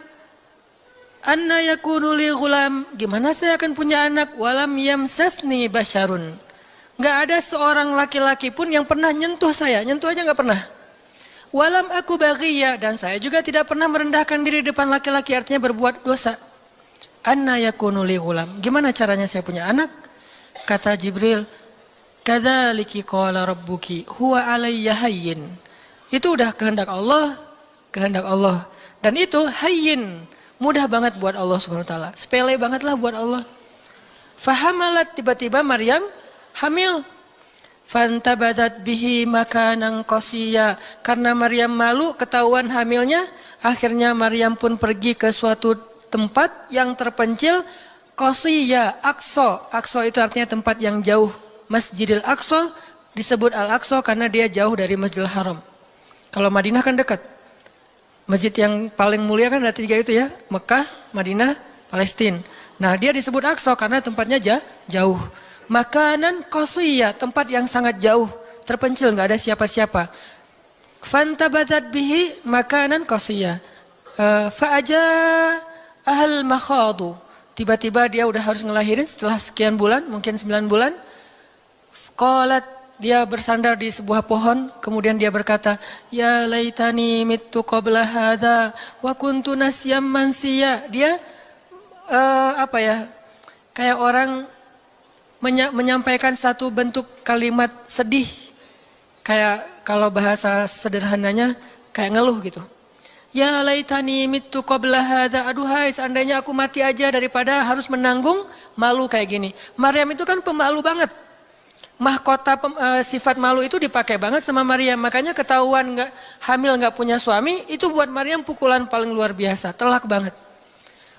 anna yakunu li ghulam, gimana saya akan punya anak walam yamsasni basyarun. Enggak ada seorang laki-laki pun yang pernah nyentuh saya, nyentuh aja enggak pernah. Walam aku baghiyya, dan saya juga tidak pernah merendahkan diri depan laki-laki, artinya berbuat dosa. Anna yakunu li ghulam, gimana caranya saya punya anak? Kata Jibril, Kadzaliki qala rabbuki huwa alayya hayyin. Itu udah kehendak Allah, kehendak Allah. Dan itu hayyin, mudah banget buat Allah Subhanahu wa taala. Sepele banget lah buat Allah. Fahamalat, tiba-tiba Maryam hamil. Fantabadat bihi makanan qasiyya. Karena Maryam malu ketahuan hamilnya, akhirnya Maryam pun pergi ke suatu tempat yang terpencil, qasiyya, Aqsa. Aqsa itu artinya tempat yang jauh. Masjidil Aqsa disebut Al-Aqsa karena dia jauh dari Masjidil Haram. Kalau Madinah kan dekat. Masjid yang paling mulia kan ada 3 itu ya, Mekah, Madinah, Palestina. Nah, dia disebut Aqsa karena tempatnya jauh. Makanan qasiyya, tempat yang sangat jauh, terpencil, nggak ada siapa-siapa. Fantabadat bihi makanan qasiyya. Fa'aja ahal makhadu. Tiba-tiba dia udah harus ngelahirin setelah sekian bulan, mungkin 9 bulan. Qalat, dia bersandar di sebuah pohon, kemudian dia berkata, ya laitani mittu qabla hadza wa kuntu nasyam mansiya. Dia kayak orang menyampaikan satu bentuk kalimat sedih, kayak kalau bahasa sederhananya kayak ngeluh gitu. Ya laitani mittu qabla hadza, aduhai seandainya aku mati aja daripada harus menanggung malu kayak gini. Maryam itu kan pemalu banget. Mahkota sifat malu itu dipakai banget sama Maryam. Makanya ketahuan hamil nggak punya suami, itu buat Maryam pukulan paling luar biasa, telak banget.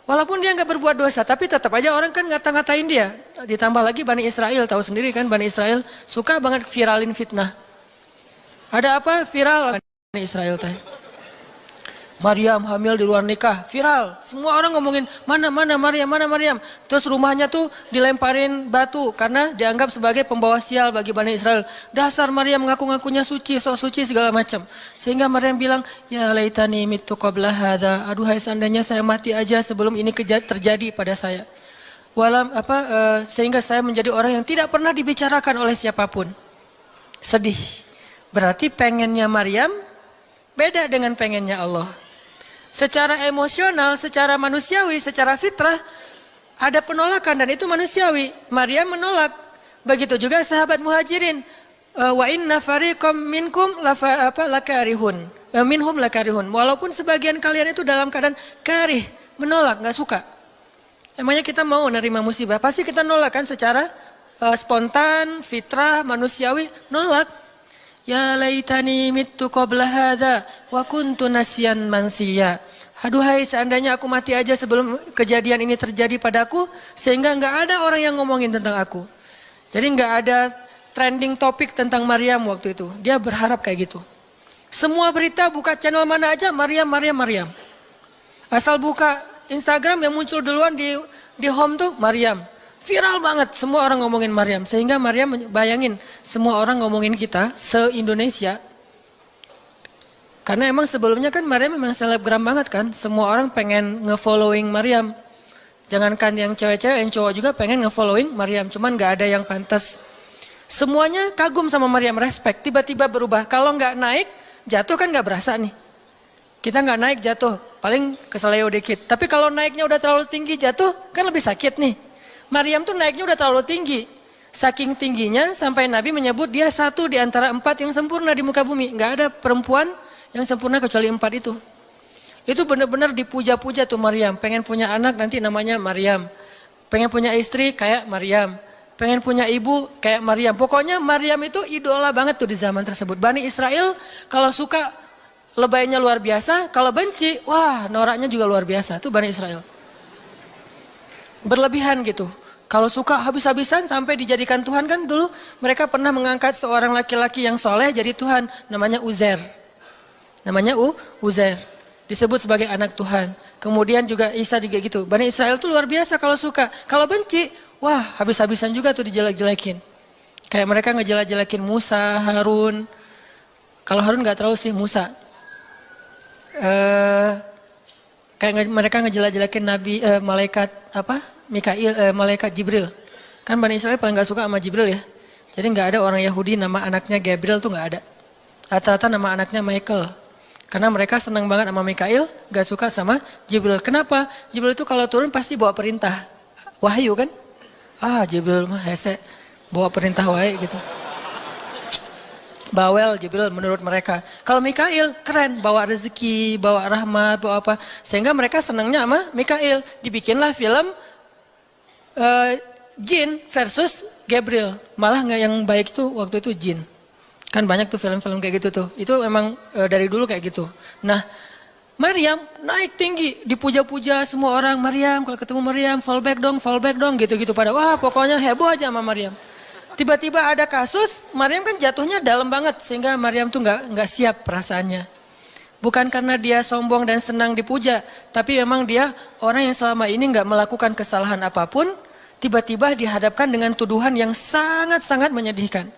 Walaupun dia nggak berbuat dosa, tapi tetap aja orang kan ngata-ngatain dia. Ditambah lagi Bani Israel, tahu sendiri kan Bani Israel suka banget viralin fitnah. Ada apa viral Bani Israel teh? Maryam hamil di luar nikah, viral. Semua orang ngomongin mana Maryam. Terus rumahnya tuh dilemparin batu karena dianggap sebagai pembawa sial bagi Bani Israel. Dasar Maryam ngaku-ngakunya suci, sok suci segala macam. Sehingga Maryam bilang, ya laitani mittu qabla hadza. Aduhai seandainya saya mati aja sebelum ini terjadi pada saya. Sehingga saya menjadi orang yang tidak pernah dibicarakan oleh siapapun. Sedih. Berarti pengennya Maryam beda dengan pengennya Allah. Secara emosional, secara manusiawi, secara fitrah ada penolakan dan itu manusiawi. Maryam menolak. Begitu juga sahabat Muhajirin. Wa inna fariqam minkum lakarihun. Minhum lakarihun. Walaupun sebagian kalian itu dalam keadaan karih, menolak, nggak suka. Emangnya kita mau nerima musibah? Pasti kita nolak kan secara spontan, fitrah, manusiawi, nolak. Ya laitani mittu qabla hadza wa kuntu nasyan mansiya. Aduhai seandainya aku mati aja sebelum kejadian ini terjadi padaku, sehingga nggak ada orang yang ngomongin tentang aku. Jadi nggak ada trending topik tentang Maryam waktu itu. Dia berharap kayak gitu. Semua berita buka channel mana aja Maryam. Asal buka Instagram yang muncul duluan di home tuh Maryam. Viral banget, semua orang ngomongin Maryam. Sehingga Maryam bayangin, semua orang ngomongin kita se-Indonesia. Karena emang sebelumnya kan Maryam memang selebgram banget kan. Semua orang pengen nge-following Maryam. Jangankan yang cewek-cewek, yang cowok juga pengen nge-following Maryam. Cuman gak ada yang pantas. Semuanya kagum sama Maryam, respect. Tiba-tiba berubah. Kalau gak naik, jatuh kan gak berasa nih. Kita gak naik, jatuh. Paling keseleo dikit. Tapi kalau naiknya udah terlalu tinggi, jatuh kan lebih sakit nih. Maryam tuh naiknya udah terlalu tinggi. Saking tingginya sampai Nabi menyebut dia satu di antara 4 yang sempurna di muka bumi. Nggak ada perempuan yang sempurna kecuali 4 itu. Itu benar-benar dipuja-puja tuh Maryam. Pengen punya anak nanti namanya Maryam. Pengen punya istri kayak Maryam. Pengen punya ibu kayak Maryam. Pokoknya Maryam itu idola banget tuh di zaman tersebut. Bani Israel kalau suka lebaynya luar biasa. Kalau benci, wah noraknya juga luar biasa. Itu Bani Israel. Berlebihan gitu. Kalau suka habis-habisan sampai dijadikan Tuhan kan dulu mereka pernah mengangkat seorang laki-laki yang soleh jadi Tuhan. Namanya Uzair. Namanya Uzair. Disebut sebagai anak Tuhan. Kemudian juga Isa juga gitu. Bani Israel tuh luar biasa kalau suka. Kalau benci, wah habis-habisan juga tuh dijelek-jelekin. Kayak mereka ngejelek-jelekin Musa, Harun. Kalau Harun gak terlalu sih, Musa. Kayak mereka ngejelek-jelekin Nabi, malaikat malaikat Jibril. Kan Bani Israel paling gak suka sama Jibril ya. Jadi gak ada orang Yahudi nama anaknya Gabriel tuh gak ada. Rata-rata nama anaknya Michael. Karena mereka senang banget sama Mikail, gak suka sama Jibril. Kenapa? Jibril itu kalau turun pasti bawa perintah. Wahyu kan? Jibril mah hese, bawa perintah wae gitu. Bawel Jibril menurut mereka. Kalau Mikail keren, bawa rezeki, bawa rahmat, bawa apa. Sehingga mereka senangnya sama Mikail. Dibikinlah film Jin versus Gabriel. Malah nggak yang baik itu waktu itu Jin. Kan banyak tuh film-film kayak gitu tuh. Itu memang dari dulu kayak gitu. Nah, Maryam naik tinggi, dipuja-puja semua orang. Maryam, kalau ketemu Maryam, fallback dong, gitu-gitu pada. Wah, pokoknya heboh aja sama Maryam. Tiba-tiba ada kasus, Maryam kan jatuhnya dalam banget sehingga Maryam tuh nggak siap perasaannya. Bukan karena dia sombong dan senang dipuja, tapi memang dia orang yang selama ini nggak melakukan kesalahan apapun, tiba-tiba dihadapkan dengan tuduhan yang sangat-sangat menyedihkan.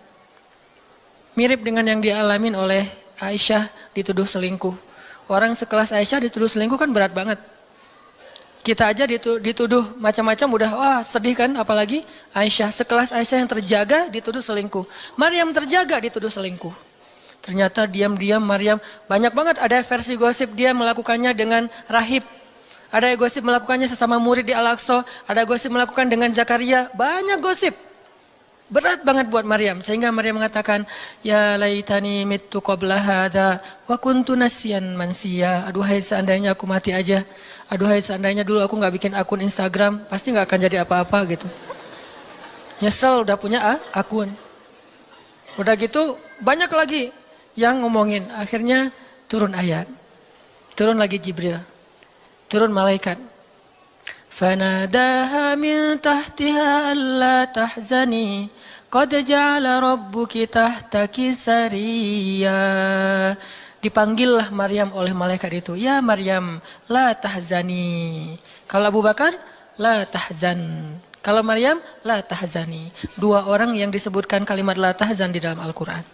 Mirip dengan yang dialamin oleh Aisyah dituduh selingkuh. Orang sekelas Aisyah dituduh selingkuh kan berat banget. Kita aja dituduh macam-macam udah wah sedih kan, apalagi Aisyah sekelas Aisyah yang terjaga dituduh selingkuh. Maryam terjaga dituduh selingkuh. Ternyata diam-diam Maryam banyak banget ada versi gosip dia melakukannya dengan rahib. Ada gosip melakukannya sesama murid di Al-Aqsa, ada gosip melakukan dengan Zakaria, banyak gosip. Berat banget buat Maryam sehingga Maryam mengatakan ya laitani mittu qabla hadza wa kuntu nasyan mansiya. Aduhai seandainya aku mati aja. Aduhai seandainya dulu aku nggak bikin akun Instagram, pasti nggak akan jadi apa-apa gitu. Nyesel udah punya akun. Udah gitu banyak lagi yang ngomongin. Akhirnya turun ayat. Turun lagi Jibril. Turun malaikat. Fanadaha min tahtiha alla tahzani qad ja'ala rabbuki tahtaki sariyya. Dipanggillah Maryam oleh malaikat itu. Ya Maryam, la tahzani. Kalau Abu Bakar, la tahzan. Kalau Maryam, la tahzani. Dua orang yang disebutkan kalimat la tahzan di dalam Al-Quran.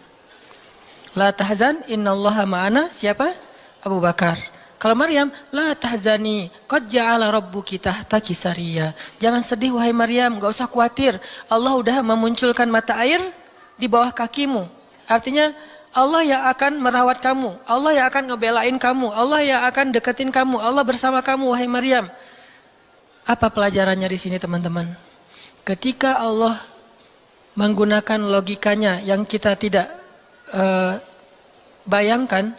La tahzan, innallaha ma'ana. Siapa? Abu Bakar. Kalau Maryam, la tahzani, qad ja'ala rabbuki tahtaki sariyya. Jangan sedih wahai Maryam, enggak usah khawatir. Allah udah memunculkan mata air di bawah kakimu. Artinya Allah yang akan merawat kamu, Allah yang akan ngebelain kamu, Allah yang akan deketin kamu, Allah bersama kamu wahai Maryam. Apa pelajarannya di sini teman-teman? Ketika Allah menggunakan logikanya yang kita tidak bayangkan,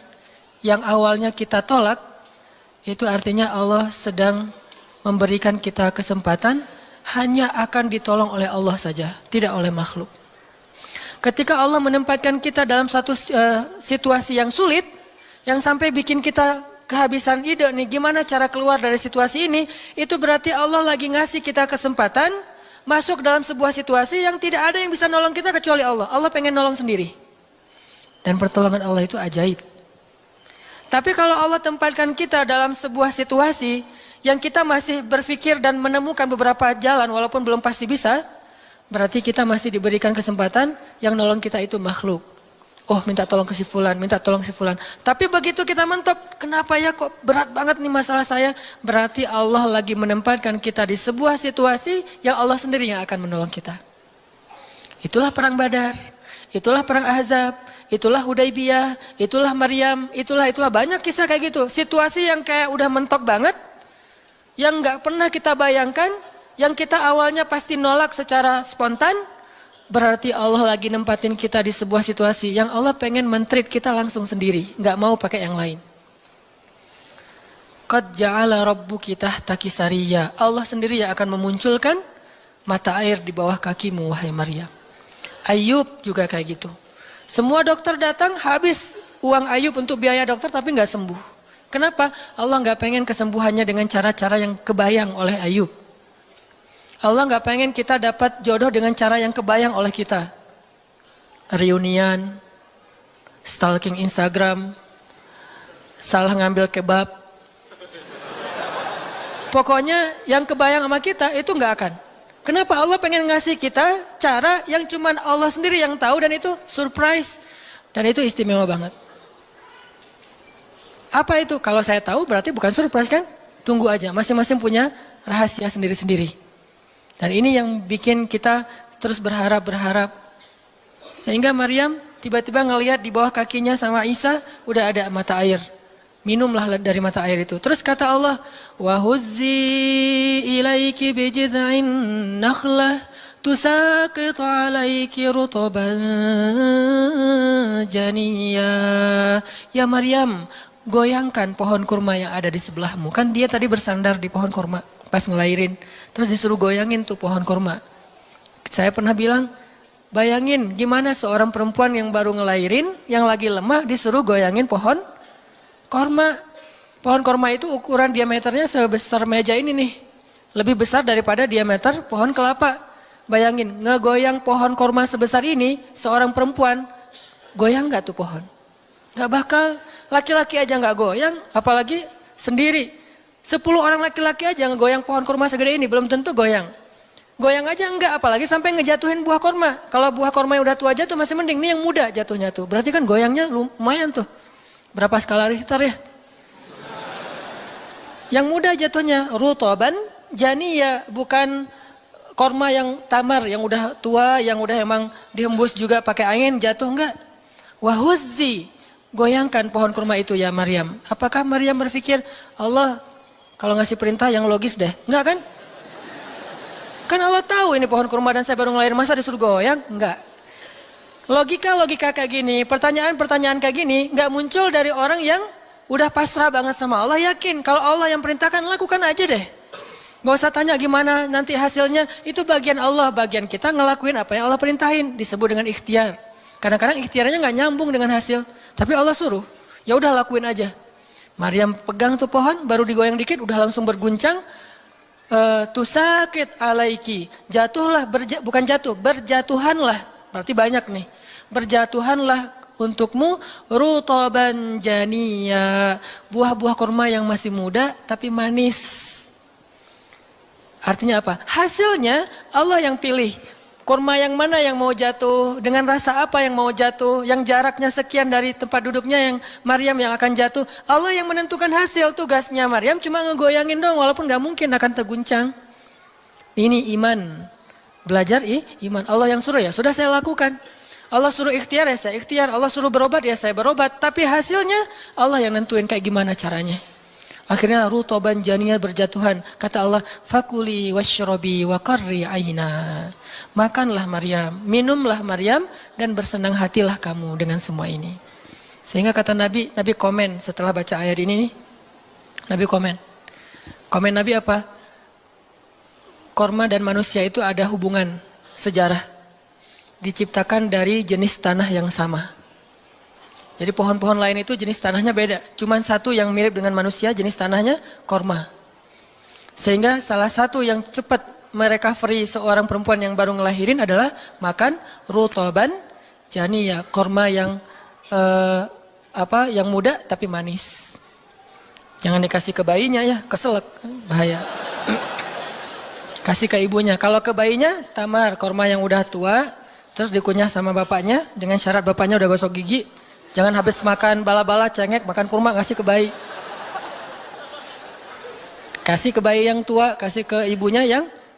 yang awalnya kita tolak, itu artinya Allah sedang memberikan kita kesempatan hanya akan ditolong oleh Allah saja, tidak oleh makhluk. Ketika Allah menempatkan kita dalam satu situasi yang sulit, yang sampai bikin kita kehabisan ide nih, gimana cara keluar dari situasi ini, itu berarti Allah lagi ngasih kita kesempatan masuk dalam sebuah situasi yang tidak ada yang bisa nolong kita kecuali Allah. Allah pengen nolong sendiri. Dan pertolongan Allah itu ajaib. Tapi kalau Allah tempatkan kita dalam sebuah situasi yang kita masih berpikir dan menemukan beberapa jalan walaupun belum pasti bisa, berarti kita masih diberikan kesempatan yang nolong kita itu makhluk. Oh minta tolong ke si fulan, minta tolong si fulan. Tapi begitu kita mentok, kenapa ya kok berat banget nih masalah saya? Berarti Allah lagi menempatkan kita di sebuah situasi yang Allah sendiri yang akan menolong kita. Itulah perang Badar, itulah perang Ahzab, itulah Hudaybiyah, itulah Maryam, itulah banyak kisah kayak gitu. Situasi yang kayak udah mentok banget, yang nggak pernah kita bayangkan, yang kita awalnya pasti nolak secara spontan, berarti Allah lagi nempatin kita di sebuah situasi yang Allah pengen men-treat kita langsung sendiri, nggak mau pakai yang lain. Qad ja'ala rabbuki tahtaki sariyya. Allah sendiri yang akan memunculkan mata air di bawah kakimu wahai Maryam. Ayub juga kayak gitu. Semua dokter datang habis uang Ayub untuk biaya dokter tapi nggak sembuh. Kenapa? Allah nggak pengen kesembuhannya dengan cara-cara yang kebayang oleh Ayub. Allah nggak pengen kita dapat jodoh dengan cara yang kebayang oleh kita. Reunian, stalking Instagram, salah ngambil kebab. Pokoknya yang kebayang sama kita itu nggak akan. Kenapa? Allah pengen ngasih kita cara yang cuman Allah sendiri yang tahu dan itu surprise. Dan itu istimewa banget. Apa itu? Kalau saya tahu berarti bukan surprise kan? Tunggu aja, masing-masing punya rahasia sendiri-sendiri. Dan ini yang bikin kita terus berharap. Sehingga Maryam tiba-tiba ngelihat di bawah kakinya sama Isa udah ada mata air. Minumlah dari mata air itu. Terus kata Allah, "Wa huzzi ilaiki bijid'in nakhlah Tusaqitu alaiki rutoban janiyya. Ya Maryam, goyangkan pohon kurma yang ada di sebelahmu. Kan dia tadi bersandar di pohon kurma pas ngelahirin. Terus disuruh goyangin tuh pohon kurma. Saya pernah bilang, bayangin gimana seorang perempuan yang baru ngelahirin, yang lagi lemah disuruh goyangin pohon kurma. Pohon kurma itu ukuran diameternya sebesar meja ini nih. Lebih besar daripada diameter pohon kelapa. Bayangin, ngegoyang pohon kurma sebesar ini, seorang perempuan, goyang gak tuh pohon? Gak bakal, laki-laki aja gak goyang, apalagi sendiri. 10 orang laki-laki aja ngegoyang pohon kurma segede ini, belum tentu goyang. Goyang aja enggak, apalagi sampai ngejatuhin buah kurma. Kalau buah kurma yang udah tua jatuh masih mending, ini yang muda jatuhnya tuh. Berarti kan goyangnya lumayan tuh. Berapa skala Richter ya? Yang muda jatuhnya, rutoban janiyya, bukan kurma yang tamar, yang udah tua, yang udah emang dihembus juga pakai angin, jatuh enggak. Wahuzzi, goyangkan pohon kurma itu ya Maryam. Apakah Maryam berpikir, Allah kalau ngasih perintah yang logis deh? Enggak kan? Kan Allah tahu ini pohon kurma dan saya baru ngelahirin, masa disuruh goyang? Enggak. Logika kayak gini, pertanyaan kayak gini, enggak muncul dari orang yang udah pasrah banget sama Allah, yakin kalau Allah yang perintahkan, lakukan aja deh. Gak usah tanya gimana nanti hasilnya, itu bagian Allah, bagian kita ngelakuin apa yang Allah perintahin, disebut dengan ikhtiar. Kadang-kadang ikhtiarnya nggak nyambung dengan hasil, tapi Allah suruh, ya udah lakuin aja. Maryam pegang tuh pohon, baru digoyang dikit, udah langsung berguncang. Tusakit alaiki, jatuhlah, bukan jatuh, berjatuhanlah, berarti banyak nih. Berjatuhanlah untukmu rutoban janiyya, buah-buah kurma yang masih muda tapi manis. Artinya apa? Hasilnya Allah yang pilih. Kurma yang mana yang mau jatuh, dengan rasa apa yang mau jatuh, yang jaraknya sekian dari tempat duduknya yang Maryam yang akan jatuh. Allah yang menentukan hasil, tugasnya Maryam cuma ngegoyangin dong, walaupun gak mungkin akan terguncang. Ini iman. Belajar iman. Allah yang suruh ya, sudah saya lakukan. Allah suruh ikhtiar ya saya ikhtiar, Allah suruh berobat ya saya berobat. Tapi hasilnya Allah yang nentuin kayak gimana caranya. Akhirnya rutoban janiyya, berjatuhan. Kata Allah, fakuli washrobi wa qarri aina. Makanlah Maryam, minumlah Maryam, dan bersenang hatilah kamu dengan semua ini. Sehingga kata Nabi komen setelah baca ayat ini nih. Nabi komen. Komen Nabi apa? Korma dan manusia itu ada hubungan sejarah. Diciptakan dari jenis tanah yang sama. Jadi pohon-pohon lain itu jenis tanahnya beda. Cuman satu yang mirip dengan manusia, jenis tanahnya korma. Sehingga salah satu yang cepat merecovery seorang perempuan yang baru ngelahirin adalah makan rutoban janiyya, korma yang yang muda tapi manis. Jangan dikasih ke bayinya ya, keselak, bahaya. Kasih ke ibunya. Kalau ke bayinya, tamar, korma yang udah tua, terus dikunyah sama bapaknya dengan syarat bapaknya udah gosok gigi. Jangan habis makan bala-bala, cengek, makan kurma, kasih ke bayi. Kasih ke bayi yang tua, kasih ke ibunya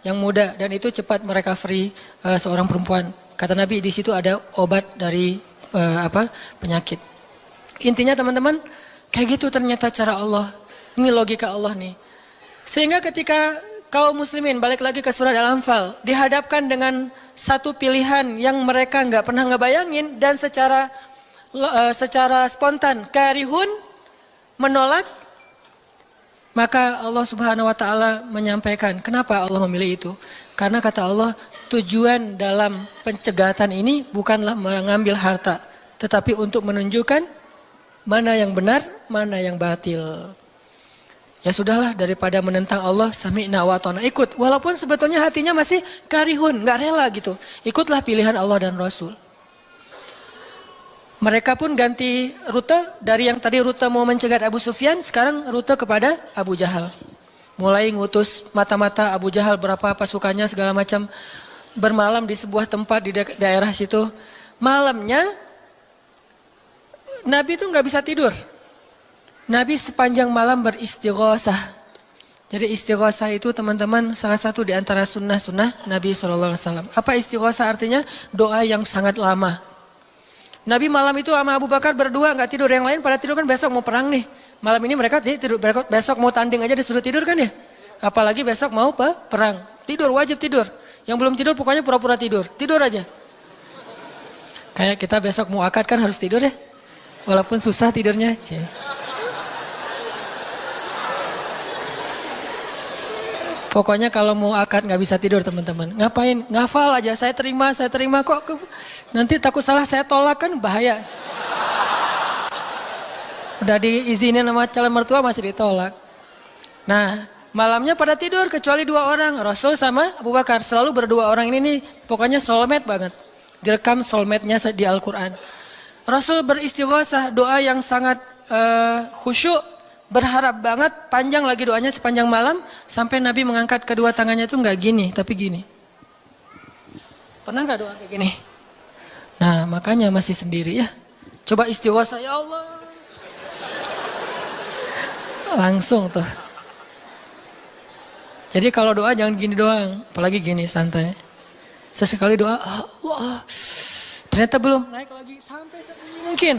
yang muda. Dan itu cepat merecovery seorang perempuan. Kata Nabi, di situ ada obat dari penyakit. Intinya teman-teman, kayak gitu ternyata cara Allah. Ini logika Allah nih. Sehingga ketika kaum muslimin, balik lagi ke surat Al-Anfal, dihadapkan dengan satu pilihan yang mereka nggak pernah ngebayangin dan secara spontan, karihun, menolak, maka Allah Subhanahu wa Ta'ala menyampaikan kenapa Allah memilih itu. Karena kata Allah, tujuan dalam pencegatan ini bukanlah mengambil harta, tetapi untuk menunjukkan mana yang benar, mana yang batil. Ya sudahlah, daripada menentang Allah, sami'na wa ta'na, ikut. Walaupun sebetulnya hatinya masih karihun, nggak rela gitu. Ikutlah pilihan Allah dan Rasul. Mereka pun ganti rute, dari yang tadi rute mau mencegat Abu Sufyan, sekarang rute kepada Abu Jahal. Mulai ngutus mata-mata Abu Jahal, berapa pasukannya segala macam, bermalam di sebuah tempat di daerah situ. Malamnya Nabi itu nggak bisa tidur. Nabi sepanjang malam beristighosah. Jadi istighosah itu teman-teman salah satu di antara sunnah-sunnah Nabi SAW. Apa istighosah artinya? Doa yang sangat lama. Nabi malam itu sama Abu Bakar berdua nggak tidur, yang lain pada tidur kan besok mau perang nih. Malam ini mereka tidur, besok mau tanding aja disuruh tidur kan ya. Apalagi besok mau perang, tidur wajib tidur. Yang belum tidur pokoknya pura-pura tidur. Tidur aja. Kayak kita besok mau akad kan harus tidur ya. Walaupun susah tidurnya. Pokoknya kalau mau akad nggak bisa tidur teman-teman. Ngapain? Ngafal aja. Saya terima kok. Nanti takut salah saya tolak kan bahaya. Udah diizinin sama calon mertua masih ditolak. Nah, malamnya pada tidur kecuali 2 orang. Rasul sama Abu Bakar. Selalu berdua orang ini nih pokoknya soulmate banget. Direkam soulmate-nya di Al-Quran. Rasul beristighosah, doa yang sangat khusyuk. Berharap banget, panjang lagi doanya sepanjang malam. Sampai Nabi mengangkat kedua tangannya itu nggak gini, tapi gini. Pernah nggak doa kayak gini? Nah, makanya masih sendiri ya. Coba istighosah, ya Allah. Langsung tuh. Jadi kalau doa jangan gini doang. Apalagi gini, santai. Sesekali doa, Allah. Ternyata belum, naik lagi sampai setinggi mungkin.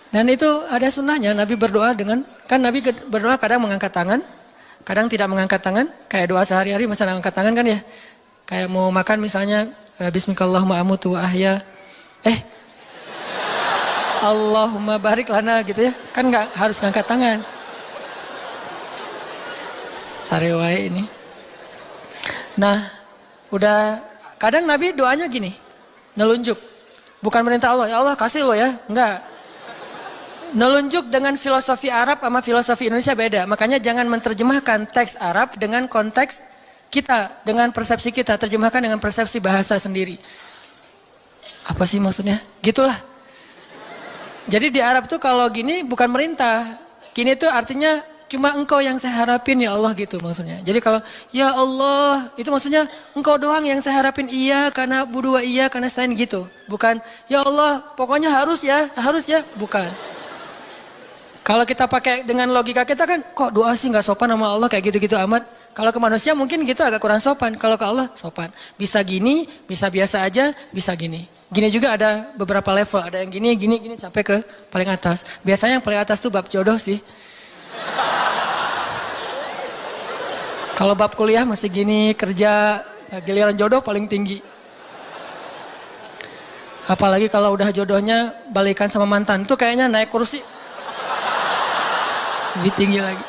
Dan itu ada sunnahnya, Nabi berdoa dengan, kan Nabi berdoa kadang mengangkat tangan, kadang tidak mengangkat tangan, kayak doa sehari-hari misalnya angkat tangan kan ya. Kayak mau makan misalnya, Bismillahirrahmanirrahim amutu wa ahya. Allahumma barik lana gitu ya, kan nggak harus ngangkat tangan. Sarewai ini. Nah, udah kadang Nabi doanya gini, nelunjuk. Bukan merintah Allah, ya Allah kasih lo ya, enggak. Nelunjuk dengan filosofi Arab sama filosofi Indonesia beda. Makanya jangan menerjemahkan teks Arab dengan konteks kita, dengan persepsi kita. Terjemahkan dengan persepsi bahasa sendiri. Apa sih maksudnya? Gitulah. Jadi di Arab tuh kalau gini bukan merintah. Gini tuh artinya cuma engkau yang saya harapin ya Allah gitu maksudnya. Jadi kalau ya Allah itu maksudnya engkau doang yang saya harapin, iya karena budua iya karena selain gitu. Bukan ya Allah pokoknya harus ya bukan. Kalau kita pakai dengan logika kita kan, kok doa sih nggak sopan sama Allah kayak gitu-gitu amat. Kalau ke manusia mungkin gitu agak kurang sopan. Kalau ke Allah sopan. Bisa gini, bisa biasa aja, bisa gini. Gini juga ada beberapa level. Ada yang gini sampai ke paling atas. Biasanya yang paling atas tuh bab jodoh sih. Kalau bab kuliah masih gini, kerja, giliran jodoh paling tinggi. Apalagi kalau udah jodohnya balikan sama mantan. Tuh kayaknya naik kursi. Lebih tinggi lagi.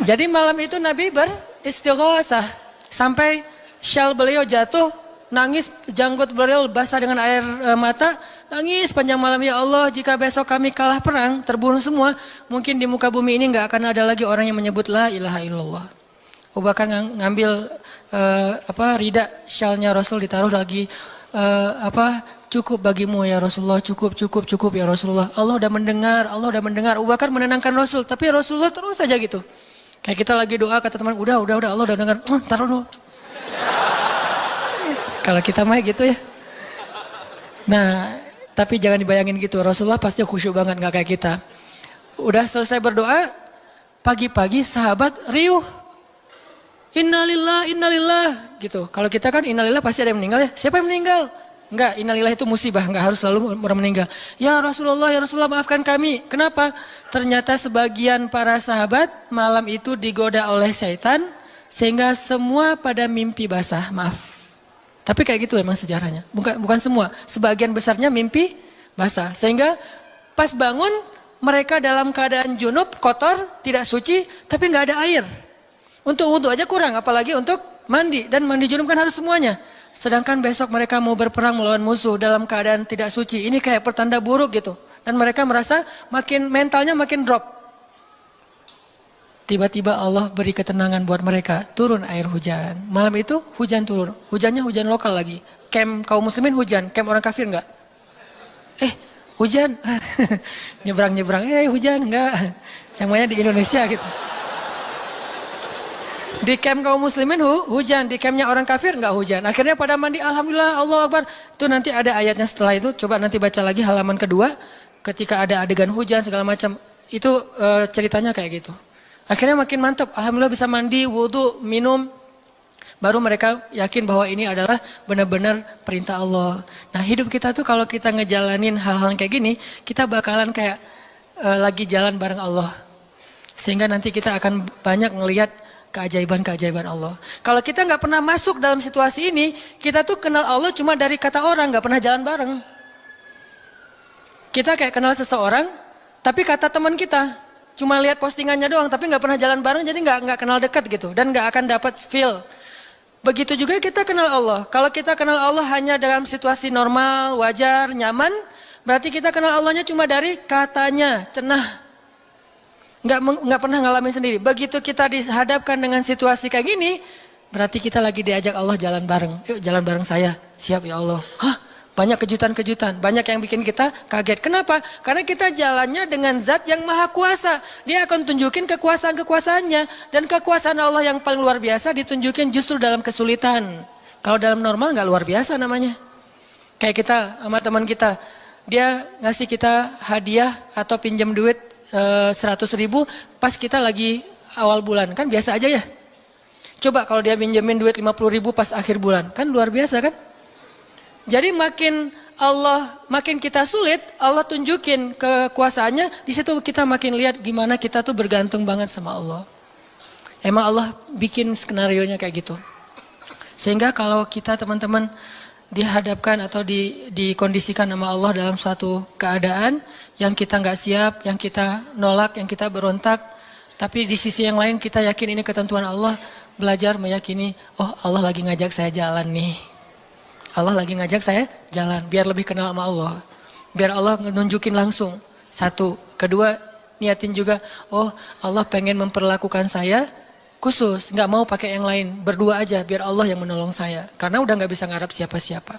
Jadi malam itu Nabi beristighosah sampai syal beliau jatuh, nangis, janggut beliau basah dengan air mata, nangis panjang malam, ya Allah jika besok kami kalah perang, terbunuh semua, mungkin di muka bumi ini nggak akan ada lagi orang yang menyebut la ilaha illallah. Abu Bakar ngambil rida syalnya Rasul ditaruh lagi cukup bagimu ya Rasulullah, cukup ya Rasulullah. Allah udah mendengar. Abu Bakar menenangkan Rasul, tapi Rasulullah terus saja gitu. Kayak kita lagi doa kata teman, udah Allah udah dengar. Taruh dulu. Kalau kita mah gitu ya. Nah, tapi jangan dibayangin gitu. Rasulullah pasti khusyuk banget, nggak kayak kita. Udah selesai berdoa, pagi-pagi sahabat riuh. Innalillah gitu. Kalau kita kan innalillah pasti ada yang meninggal ya. Siapa yang meninggal? Enggak, innalillah itu musibah, enggak harus selalu orang meninggal. Ya Rasulullah maafkan kami. Kenapa? Ternyata sebagian para sahabat malam itu digoda oleh syaitan sehingga semua pada mimpi basah, maaf. Tapi kayak gitu emang sejarahnya. Bukan semua, sebagian besarnya mimpi basah. Sehingga pas bangun mereka dalam keadaan junub, kotor, tidak suci, tapi enggak ada air. Untuk wudhu aja kurang, apalagi untuk mandi. Dan mandi junub kan harus semuanya. Sedangkan besok mereka mau berperang melawan musuh dalam keadaan tidak suci. Ini kayak pertanda buruk gitu. Dan mereka merasa mentalnya makin drop. Tiba-tiba Allah beri ketenangan buat mereka. Turun air hujan. Malam itu hujan turun. Hujannya hujan lokal lagi. Camp kaum muslimin hujan. Camp orang kafir enggak? Hujan. Nyebrang-nyebrang. Hujan enggak. Yang namanya di Indonesia gitu. Di camp kaum muslimin hujan, di campnya orang kafir enggak hujan. Akhirnya pada mandi, alhamdulillah, Allahu Akbar. Itu nanti ada ayatnya setelah itu. Coba nanti baca lagi halaman kedua. Ketika ada adegan hujan segala macam. Itu ceritanya kayak gitu. Akhirnya makin mantap. Alhamdulillah bisa mandi, wudhu, minum. Baru mereka yakin bahwa ini adalah benar-benar perintah Allah. Nah hidup kita tuh kalau kita ngejalanin hal-hal kayak gini. Kita bakalan kayak lagi jalan bareng Allah. Sehingga nanti kita akan banyak ngelihat keajaiban-keajaiban Allah. Kalau kita nggak pernah masuk dalam situasi ini, kita tuh kenal Allah cuma dari kata orang, nggak pernah jalan bareng. Kita kayak kenal seseorang, tapi kata teman kita, cuma lihat postingannya doang, tapi nggak pernah jalan bareng, jadi nggak kenal dekat gitu, dan nggak akan dapat feel. Begitu juga kita kenal Allah. Kalau kita kenal Allah hanya dalam situasi normal, wajar, nyaman, berarti kita kenal Allahnya cuma dari katanya, cenah. Nggak pernah ngalamin sendiri. Begitu kita dihadapkan dengan situasi kayak gini, berarti kita lagi diajak Allah jalan bareng. Yuk jalan bareng saya. Siap ya Allah. Hah? Banyak kejutan-kejutan. Banyak yang bikin kita kaget. Kenapa? Karena kita jalannya dengan zat yang maha kuasa. Dia akan tunjukin kekuasaan-kekuasaannya. Dan kekuasaan Allah yang paling luar biasa ditunjukin justru dalam kesulitan. Kalau dalam normal nggak luar biasa namanya. Kayak kita sama teman kita. Dia ngasih kita hadiah atau pinjam duit 100.000 pas kita lagi awal bulan, kan biasa aja ya. Coba kalau dia pinjemin duit 50.000 pas akhir bulan, kan luar biasa kan. Jadi makin kita sulit, Allah tunjukin kekuasaannya, di situ kita makin lihat gimana kita tuh bergantung banget sama Allah. Emang Allah bikin skenario-nya kayak gitu. Sehingga kalau kita teman-teman dihadapkan atau dikondisikan sama Allah dalam suatu keadaan yang kita nggak siap, yang kita nolak, yang kita berontak, tapi di sisi yang lain kita yakin ini ketentuan Allah, belajar meyakini, oh Allah lagi ngajak saya jalan nih. Allah lagi ngajak saya jalan, biar lebih kenal sama Allah. Biar Allah nunjukin langsung. Satu, kedua, niatin juga, oh Allah pengen memperlakukan saya khusus, nggak mau pakai yang lain, berdua aja biar Allah yang menolong saya. Karena udah nggak bisa ngarap siapa-siapa.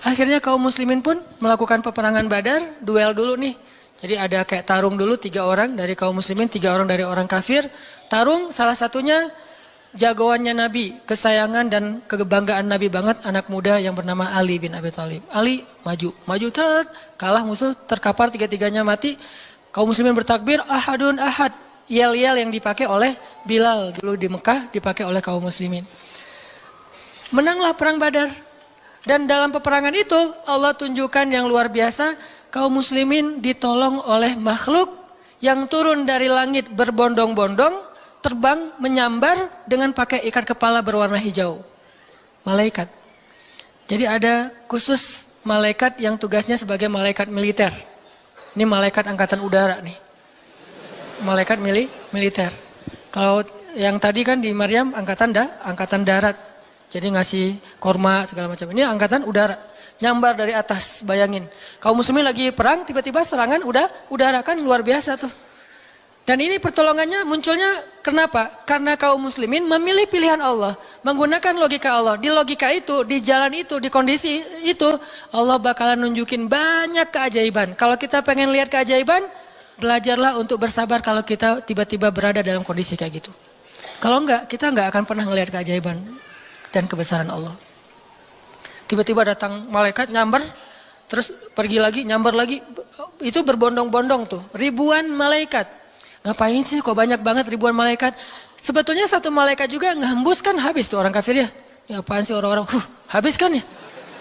Akhirnya kaum muslimin pun melakukan peperangan Badar, duel dulu nih. Jadi ada kayak tarung dulu 3 orang dari kaum muslimin, 3 orang dari orang kafir. Tarung salah satunya jagoannya Nabi, kesayangan dan kebanggaan Nabi banget, anak muda yang bernama Ali bin Abi Thalib. Ali maju, kalah musuh, terkapar, 3-tiganya mati. Kaum muslimin bertakbir, ahadun ahad. Yel-yel yang dipakai oleh Bilal dulu di Mekah, dipakai oleh kaum muslimin. Menanglah perang Badar. Dan dalam peperangan itu Allah tunjukkan yang luar biasa, kaum muslimin ditolong oleh makhluk yang turun dari langit berbondong-bondong, terbang menyambar dengan pakai ikat kepala berwarna hijau. Malaikat. Jadi ada khusus malaikat yang tugasnya sebagai malaikat militer. Ini malaikat angkatan udara nih. Malaikat militer. Kalau yang tadi kan di Maryam angkatan darat. Jadi ngasih korma segala macam. Ini angkatan udara. Nyambar dari atas, bayangin. Kaum muslimin lagi perang, tiba-tiba serangan udara, kan luar biasa tuh. Dan ini pertolongannya munculnya kenapa? Karena kaum muslimin memilih pilihan Allah. Menggunakan logika Allah. Di logika itu, di jalan itu, di kondisi itu, Allah bakalan nunjukin banyak keajaiban. Kalau kita pengen lihat keajaiban, belajarlah untuk bersabar kalau kita tiba-tiba berada dalam kondisi kayak gitu. Kalau enggak, kita enggak akan pernah ngelihat keajaiban dan kebesaran Allah. Tiba-tiba datang malaikat nyamber, terus pergi lagi, nyamber lagi. Itu berbondong-bondong tuh, ribuan malaikat. Ngapain sih kok banyak banget ribuan malaikat? Sebetulnya satu malaikat juga ngehembus kan habis tuh orang kafir ya. Ya apaan sih orang-orang, habis kan ya?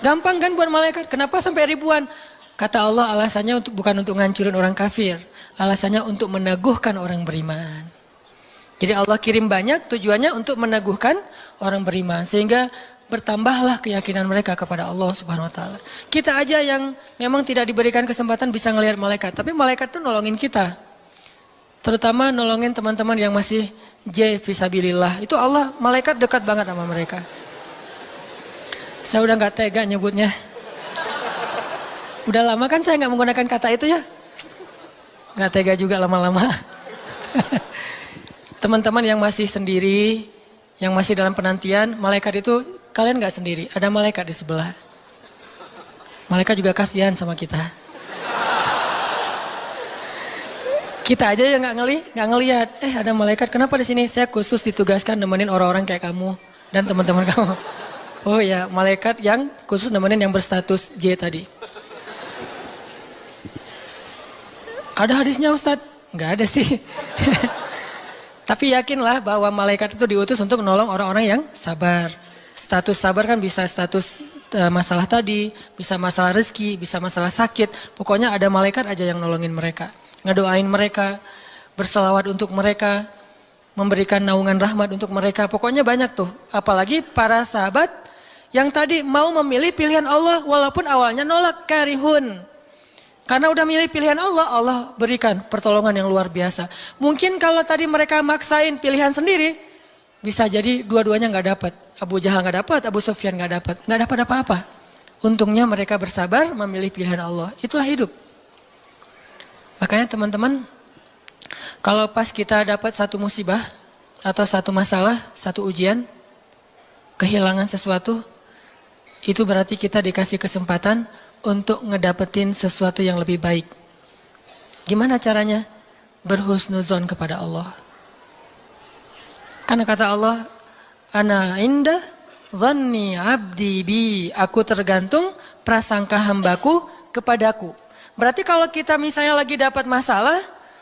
Gampang kan buat malaikat, kenapa sampai ribuan? Kata Allah alasannya bukan untuk ngancurin orang kafir. Alasannya untuk meneguhkan orang beriman. Jadi Allah kirim banyak tujuannya untuk meneguhkan orang beriman. Sehingga bertambahlah keyakinan mereka kepada Allah Subhanahu Wa Taala. Kita aja yang memang tidak diberikan kesempatan bisa ngelihat malaikat. Tapi malaikat itu nolongin kita. Terutama nolongin teman-teman yang masih fisabilillah. Itu Allah, malaikat dekat banget sama mereka. Saya udah gak tega nyebutnya. Udah lama kan saya gak menggunakan kata itu ya. Gak tega juga lama-lama. Teman-teman yang masih sendiri, yang masih dalam penantian, malaikat itu kalian gak sendiri. Ada malaikat di sebelah. Malaikat juga kasihan sama kita. Kita aja yang nggak ngelihat. Ada malaikat. Kenapa di sini? Saya khusus ditugaskan nemenin orang-orang kayak kamu dan teman-teman kamu. Oh ya, malaikat yang khusus nemenin yang berstatus J tadi. Ada hadisnya Ustadz? Nggak ada sih. Tapi yakinlah bahwa malaikat itu diutus untuk menolong orang-orang yang sabar. Status sabar kan bisa status masalah tadi, bisa masalah rezeki, bisa masalah sakit. Pokoknya ada malaikat aja yang nolongin mereka. Ngedoain mereka, berselawat untuk mereka. memberikan naungan rahmat untuk mereka. Pokoknya banyak tuh. Apalagi para sahabat yang tadi mau memilih pilihan Allah walaupun awalnya nolak, karihun. Karena udah milih pilihan Allah, Allah berikan pertolongan yang luar biasa. Mungkin kalau tadi mereka maksain pilihan sendiri, bisa jadi dua-duanya nggak dapat. Abu Jahal nggak dapat, Abu Sufyan nggak dapat apa-apa. Untungnya mereka bersabar memilih pilihan Allah. Itulah hidup. Makanya teman-teman, kalau pas kita dapat satu musibah atau satu masalah, satu ujian, kehilangan sesuatu, itu berarti kita dikasih kesempatan untuk ngedapetin sesuatu yang lebih baik. Gimana caranya? Berhusnuzon kepada Allah. Karena kata Allah, Ana inda dhanni abdi bi, aku tergantung prasangka hambaku kepadaku. Berarti kalau kita misalnya lagi dapat masalah,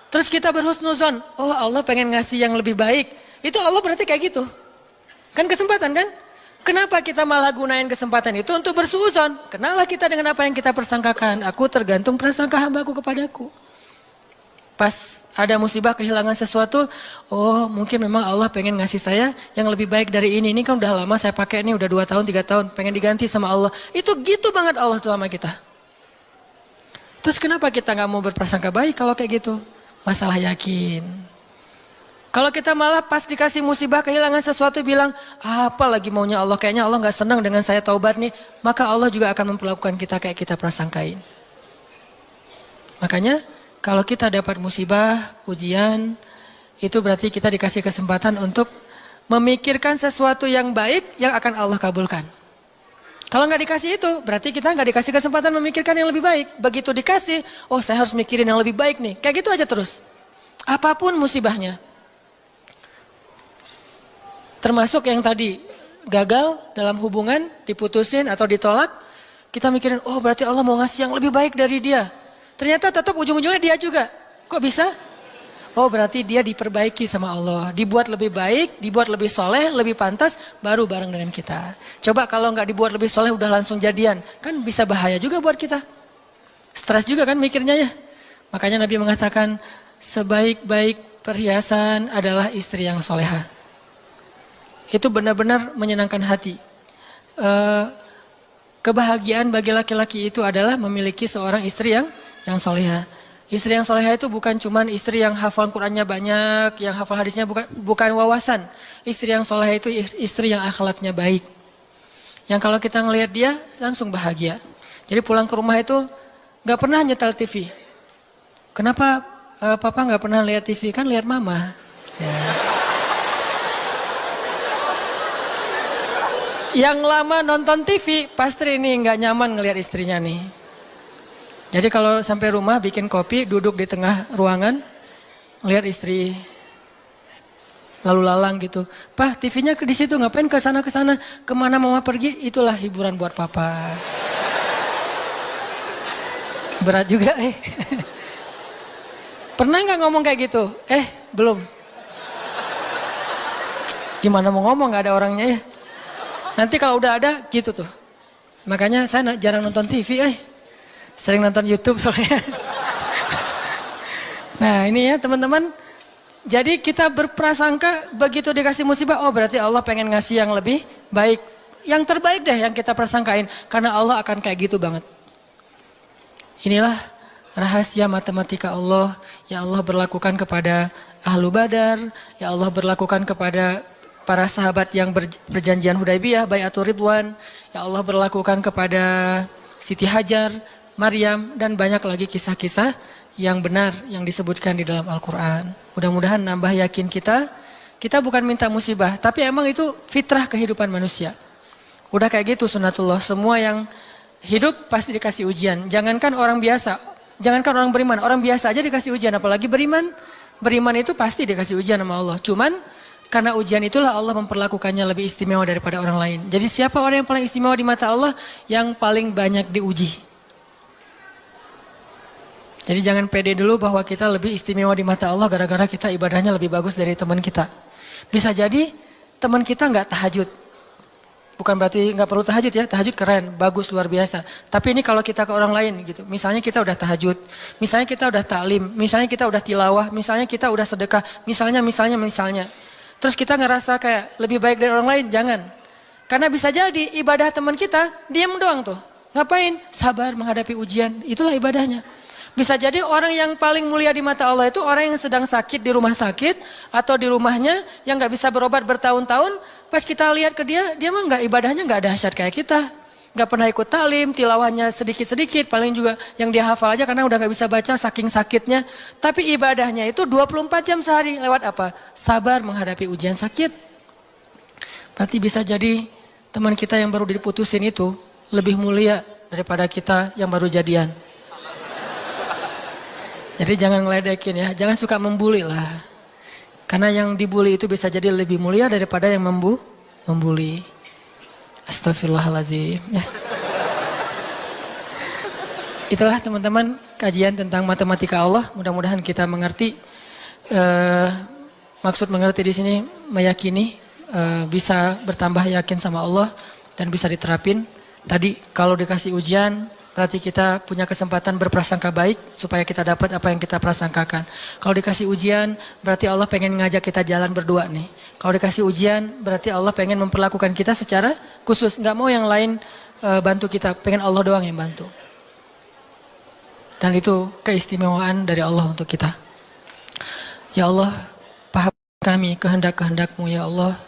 terus kita berhusnuzon, oh Allah pengen ngasih yang lebih baik. Itu Allah berarti kayak gitu. Kan kesempatan kan? Kenapa kita malah gunain kesempatan itu untuk bersuuzon? Kenalah kita dengan apa yang kita persangkakan. Aku tergantung prasangka hambaku kepadaku. Pas ada musibah kehilangan sesuatu, oh mungkin memang Allah pengen ngasih saya yang lebih baik dari ini. Ini kan udah lama saya pakai, ini udah 2 tahun, 3 tahun, pengen diganti sama Allah. Itu gitu banget Allah tuh sama kita. Terus kenapa kita gak mau berprasangka baik kalau kayak gitu? Masalah yakin. Kalau kita malah pas dikasih musibah kehilangan sesuatu bilang, apa lagi maunya Allah, kayaknya Allah gak senang dengan saya taubat nih, maka Allah juga akan memperlakukan kita kayak kita prasangkain. Makanya kalau kita dapat musibah, ujian, itu berarti kita dikasih kesempatan untuk memikirkan sesuatu yang baik yang akan Allah kabulkan. Kalau nggak dikasih itu, berarti kita nggak dikasih kesempatan memikirkan yang lebih baik. Begitu dikasih, oh saya harus mikirin yang lebih baik nih. Kayak gitu aja terus. Apapun musibahnya. Termasuk yang tadi gagal dalam hubungan, diputusin atau ditolak. Kita mikirin, oh berarti Allah mau ngasih yang lebih baik dari dia. Ternyata tetap ujung-ujungnya dia juga. Kok bisa? Oh berarti dia diperbaiki sama Allah. Dibuat lebih baik, dibuat lebih soleh, lebih pantas, baru bareng dengan kita. Coba kalau nggak dibuat lebih soleh udah langsung jadian. Kan bisa bahaya juga buat kita. Stres juga kan mikirnya ya. Makanya Nabi mengatakan, sebaik-baik perhiasan adalah istri yang soleha. Itu benar-benar menyenangkan hati. Kebahagiaan bagi laki-laki itu adalah memiliki seorang istri yang soleha. Istri yang soleha itu bukan cuman istri yang hafal Qur'annya banyak, yang hafal hadisnya bukan wawasan. Istri yang soleha itu istri yang akhlaknya baik. Yang kalau kita ngelihat dia langsung bahagia. Jadi pulang ke rumah itu gak pernah nyetel TV. Kenapa papa gak pernah lihat TV? Kan lihat mama. Ya. Yang lama nonton TV pasti ini gak nyaman ngelihat istrinya nih. Jadi kalau sampai rumah bikin kopi, duduk di tengah ruangan, lihat istri lalu lalang gitu. Pak, TV-nya di situ, ngapain ke sana kemana mama pergi? Itulah hiburan buat papa. Berat juga Pernah nggak ngomong kayak gitu? Belum. Gimana mau ngomong, nggak ada orangnya ya. Nanti kalau udah ada gitu tuh. Makanya saya jarang nonton TV Sering nonton YouTube soalnya. Nah ini ya teman-teman. Jadi kita berprasangka begitu dikasih musibah. Oh berarti Allah pengen ngasih yang lebih baik. Yang terbaik deh yang kita prasangkain. Karena Allah akan kayak gitu banget. Inilah rahasia matematika Allah. Yang Allah berlakukan kepada Ahlu Badar. Yang Allah berlakukan kepada para sahabat yang berjanjian Hudaybiyah, Bai'atul Ridwan. Yang Allah berlakukan kepada Siti Hajar, Maryam, dan banyak lagi kisah-kisah yang benar yang disebutkan di dalam Al-Quran. Mudah-mudahan nambah yakin kita. Kita bukan minta musibah, tapi emang itu fitrah kehidupan manusia. Udah kayak gitu sunatullah. Semua yang hidup pasti dikasih ujian. Jangankan orang biasa, jangankan orang beriman, orang biasa aja dikasih ujian. Apalagi beriman. Beriman itu pasti dikasih ujian sama Allah. Cuman karena ujian itulah Allah memperlakukannya lebih istimewa daripada orang lain. Jadi siapa orang yang paling istimewa di mata Allah? Yang paling banyak diuji. Jadi jangan pede dulu bahwa kita lebih istimewa di mata Allah gara-gara kita ibadahnya lebih bagus dari teman kita. Bisa jadi teman kita nggak tahajud. Bukan berarti nggak perlu tahajud ya, tahajud keren, bagus, luar biasa. Tapi ini kalau kita ke orang lain gitu, misalnya kita udah tahajud, misalnya kita udah taklim, misalnya kita udah tilawah, misalnya kita udah sedekah, misalnya. Terus kita ngerasa kayak lebih baik dari orang lain, jangan. Karena bisa jadi ibadah teman kita, diam doang tuh. Ngapain? Sabar menghadapi ujian, itulah ibadahnya. Bisa jadi orang yang paling mulia di mata Allah itu orang yang sedang sakit di rumah sakit atau di rumahnya yang nggak bisa berobat bertahun-tahun. Pas kita lihat ke dia mah nggak, ibadahnya nggak dahsyat kayak kita. Nggak pernah ikut talim, tilawahnya sedikit-sedikit, paling juga yang dia hafal aja karena udah nggak bisa baca saking sakitnya. Tapi ibadahnya itu 24 jam sehari, lewat apa? Sabar menghadapi ujian sakit. Berarti bisa jadi teman kita yang baru diputusin itu lebih mulia daripada kita yang baru jadian. Jadi jangan ngeledekin ya, jangan suka membuli lah. Karena yang dibully itu bisa jadi lebih mulia daripada yang membuli. Astagfirullahaladzim. Ya. Itulah teman-teman kajian tentang matematika Allah. Mudah-mudahan kita mengerti. Maksud mengerti di sini meyakini, bisa bertambah yakin sama Allah dan bisa diterapin. Tadi kalau dikasih ujian, berarti kita punya kesempatan berprasangka baik supaya kita dapat apa yang kita prasangkakan. Kalau dikasih ujian, berarti Allah pengen ngajak kita jalan berdua nih. Kalau dikasih ujian, berarti Allah pengen memperlakukan kita secara khusus. Nggak mau yang lain bantu kita, pengen Allah doang yang bantu. Dan itu keistimewaan dari Allah untuk kita. Ya Allah, paham kami kehendak-kehendak-Mu ya Allah.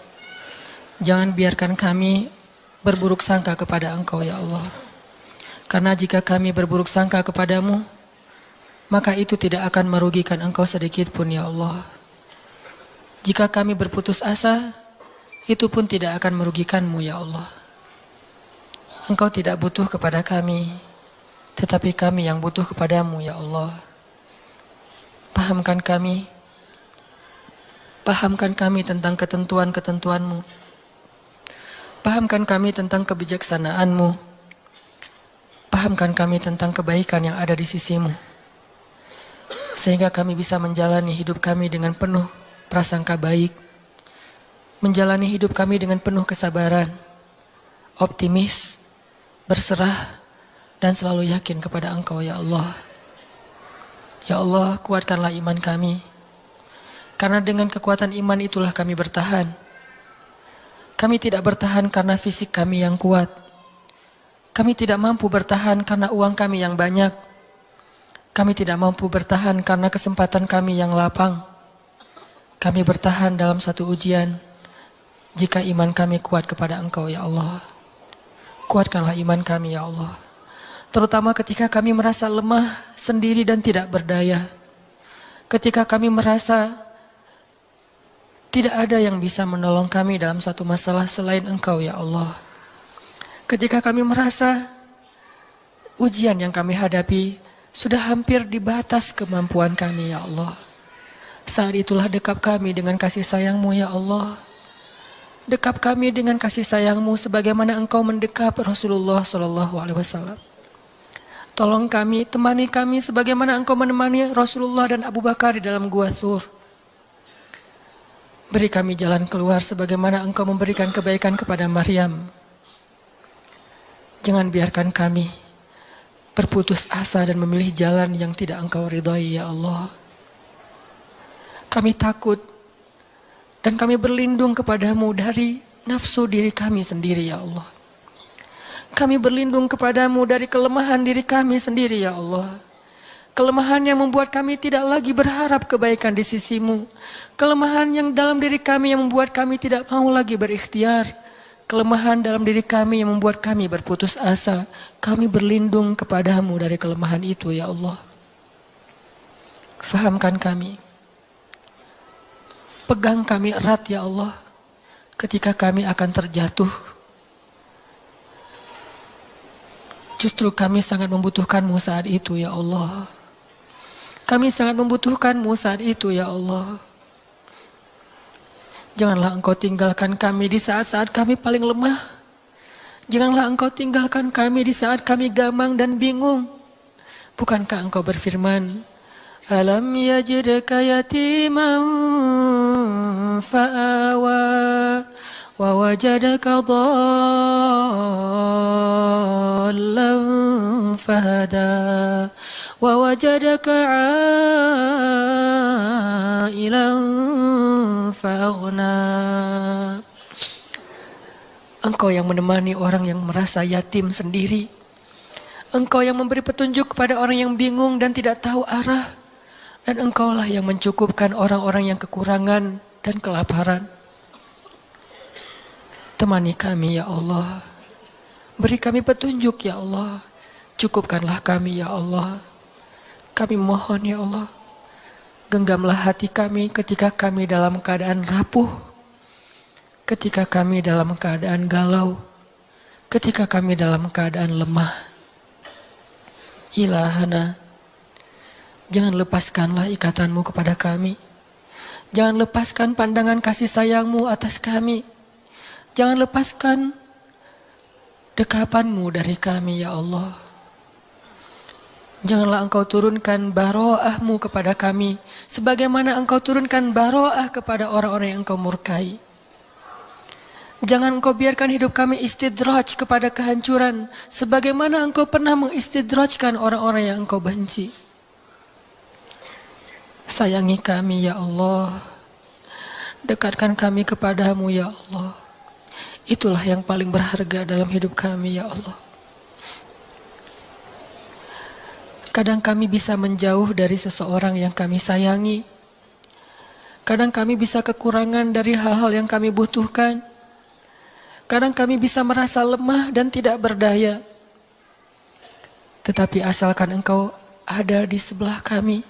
Jangan biarkan kami berburuk sangka kepada Engkau ya Allah. Karena jika kami berburuk sangka kepadamu, maka itu tidak akan merugikan Engkau sedikit pun ya Allah. Jika kami berputus asa, itu pun tidak akan merugikan-Mu ya Allah. Engkau tidak butuh kepada kami, tetapi kami yang butuh kepadamu ya Allah. Pahamkan kami tentang ketentuan-ketentuan-Mu. Pahamkan kami tentang kebijaksanaan-Mu. Pahamkan kami tentang kebaikan yang ada di sisi-Mu. Sehingga kami bisa menjalani hidup kami dengan penuh prasangka baik. Menjalani hidup kami dengan penuh kesabaran, optimis, berserah, dan selalu yakin kepada Engkau ya Allah. Ya Allah, kuatkanlah iman kami. Karena dengan kekuatan iman itulah kami bertahan. Kami tidak bertahan karena fisik kami yang kuat. Kami tidak mampu bertahan karena uang kami yang banyak. Kami tidak mampu bertahan karena kesempatan kami yang lapang. Kami bertahan dalam satu ujian jika iman kami kuat kepada Engkau ya Allah. Kuatkanlah iman kami ya Allah. Terutama ketika kami merasa lemah, sendiri dan tidak berdaya. Ketika kami merasa tidak ada yang bisa menolong kami dalam satu masalah selain Engkau ya Allah. Ketika kami merasa ujian yang kami hadapi sudah hampir di batas kemampuan kami ya Allah. Saat itulah dekap kami dengan kasih sayang-Mu ya Allah. Dekap kami dengan kasih sayang-Mu sebagaimana Engkau mendekap Rasulullah SAW. Tolong kami, temani kami sebagaimana Engkau menemani Rasulullah dan Abu Bakar di dalam Gua Thur. Beri kami jalan keluar sebagaimana Engkau memberikan kebaikan kepada Maryam. Jangan biarkan kami berputus asa dan memilih jalan yang tidak Engkau ridhai ya Allah. Kami takut dan kami berlindung kepadamu dari nafsu diri kami sendiri ya Allah. Kami berlindung kepadamu dari kelemahan diri kami sendiri ya Allah. Kelemahan yang membuat kami tidak lagi berharap kebaikan di sisi-Mu. Kelemahan yang dalam diri kami yang membuat kami tidak mau lagi berikhtiar. Kelemahan dalam diri kami yang membuat kami berputus asa. Kami berlindung kepadamu dari kelemahan itu ya Allah. Fahamkan kami. Pegang kami erat ya Allah. Ketika kami akan terjatuh. Justru kami sangat membutuhkan-Mu saat itu ya Allah. Kami sangat membutuhkan-Mu saat itu ya Allah. Janganlah Engkau tinggalkan kami di saat-saat kami paling lemah. Janganlah Engkau tinggalkan kami di saat kami gamang dan bingung. Bukankah Engkau berfirman, Alam yajidka yatiman fa'awa, ووجدك ضالا فهدى ووجدك عائلا فأغنى. Engkau yang menemani orang yang merasa yatim sendiri. Engkau yang memberi petunjuk kepada orang yang bingung dan tidak tahu arah. Dan Engkaulah yang mencukupkan orang-orang yang kekurangan dan kelaparan. Temani kami ya Allah. Beri kami petunjuk ya Allah. Cukupkanlah kami ya Allah. Kami mohon ya Allah. Genggamlah hati kami ketika kami dalam keadaan rapuh. Ketika kami dalam keadaan galau. Ketika kami dalam keadaan lemah. Ilahana, jangan lepaskanlah ikatanmu kepada kami. Jangan lepaskan pandangan kasih sayangmu atas kami. Jangan lepaskan dekapanmu dari kami ya Allah. Janganlah Engkau turunkan baroahmu kepada kami. Sebagaimana Engkau turunkan baroah kepada orang-orang yang Engkau murkai. Jangan Engkau biarkan hidup kami istidraj kepada kehancuran. Sebagaimana Engkau pernah mengistidrajkan orang-orang yang Engkau benci. Sayangi kami ya Allah. Dekatkan kami kepadamu ya Allah. Itulah yang paling berharga dalam hidup kami ya Allah. Kadang kami bisa menjauh dari seseorang yang kami sayangi. Kadang kami bisa kekurangan dari hal-hal yang kami butuhkan. Kadang kami bisa merasa lemah dan tidak berdaya. Tetapi asalkan Engkau ada di sebelah kami,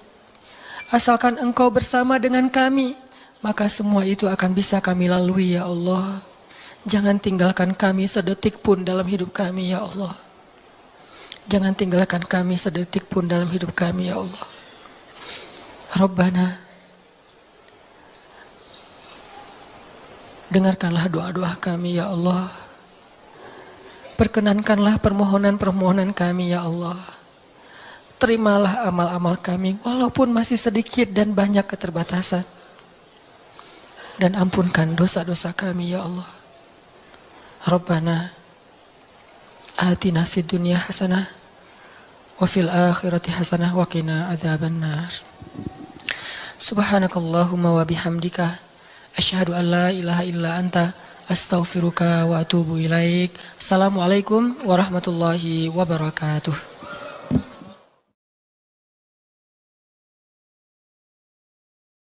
asalkan Engkau bersama dengan kami, maka semua itu akan bisa kami lalui ya Allah. Jangan tinggalkan kami sedetik pun dalam hidup kami ya Allah. Jangan tinggalkan kami sedetik pun dalam hidup kami ya Allah. Rabbana, dengarkanlah doa-doa kami ya Allah. Perkenankanlah permohonan-permohonan kami ya Allah. Terimalah amal-amal kami walaupun masih sedikit dan banyak keterbatasan. Dan ampunkan dosa-dosa kami ya Allah. Rabbana atina fid dunya hasanah wa fil akhirati hasanah wa qina adzabannar. Subhanakallahumma wa bihamdika asyhadu an la ilaha illa anta astaghfiruka wa atubu ilaik. Assalamualaikum warahmatullahi wabarakatuh.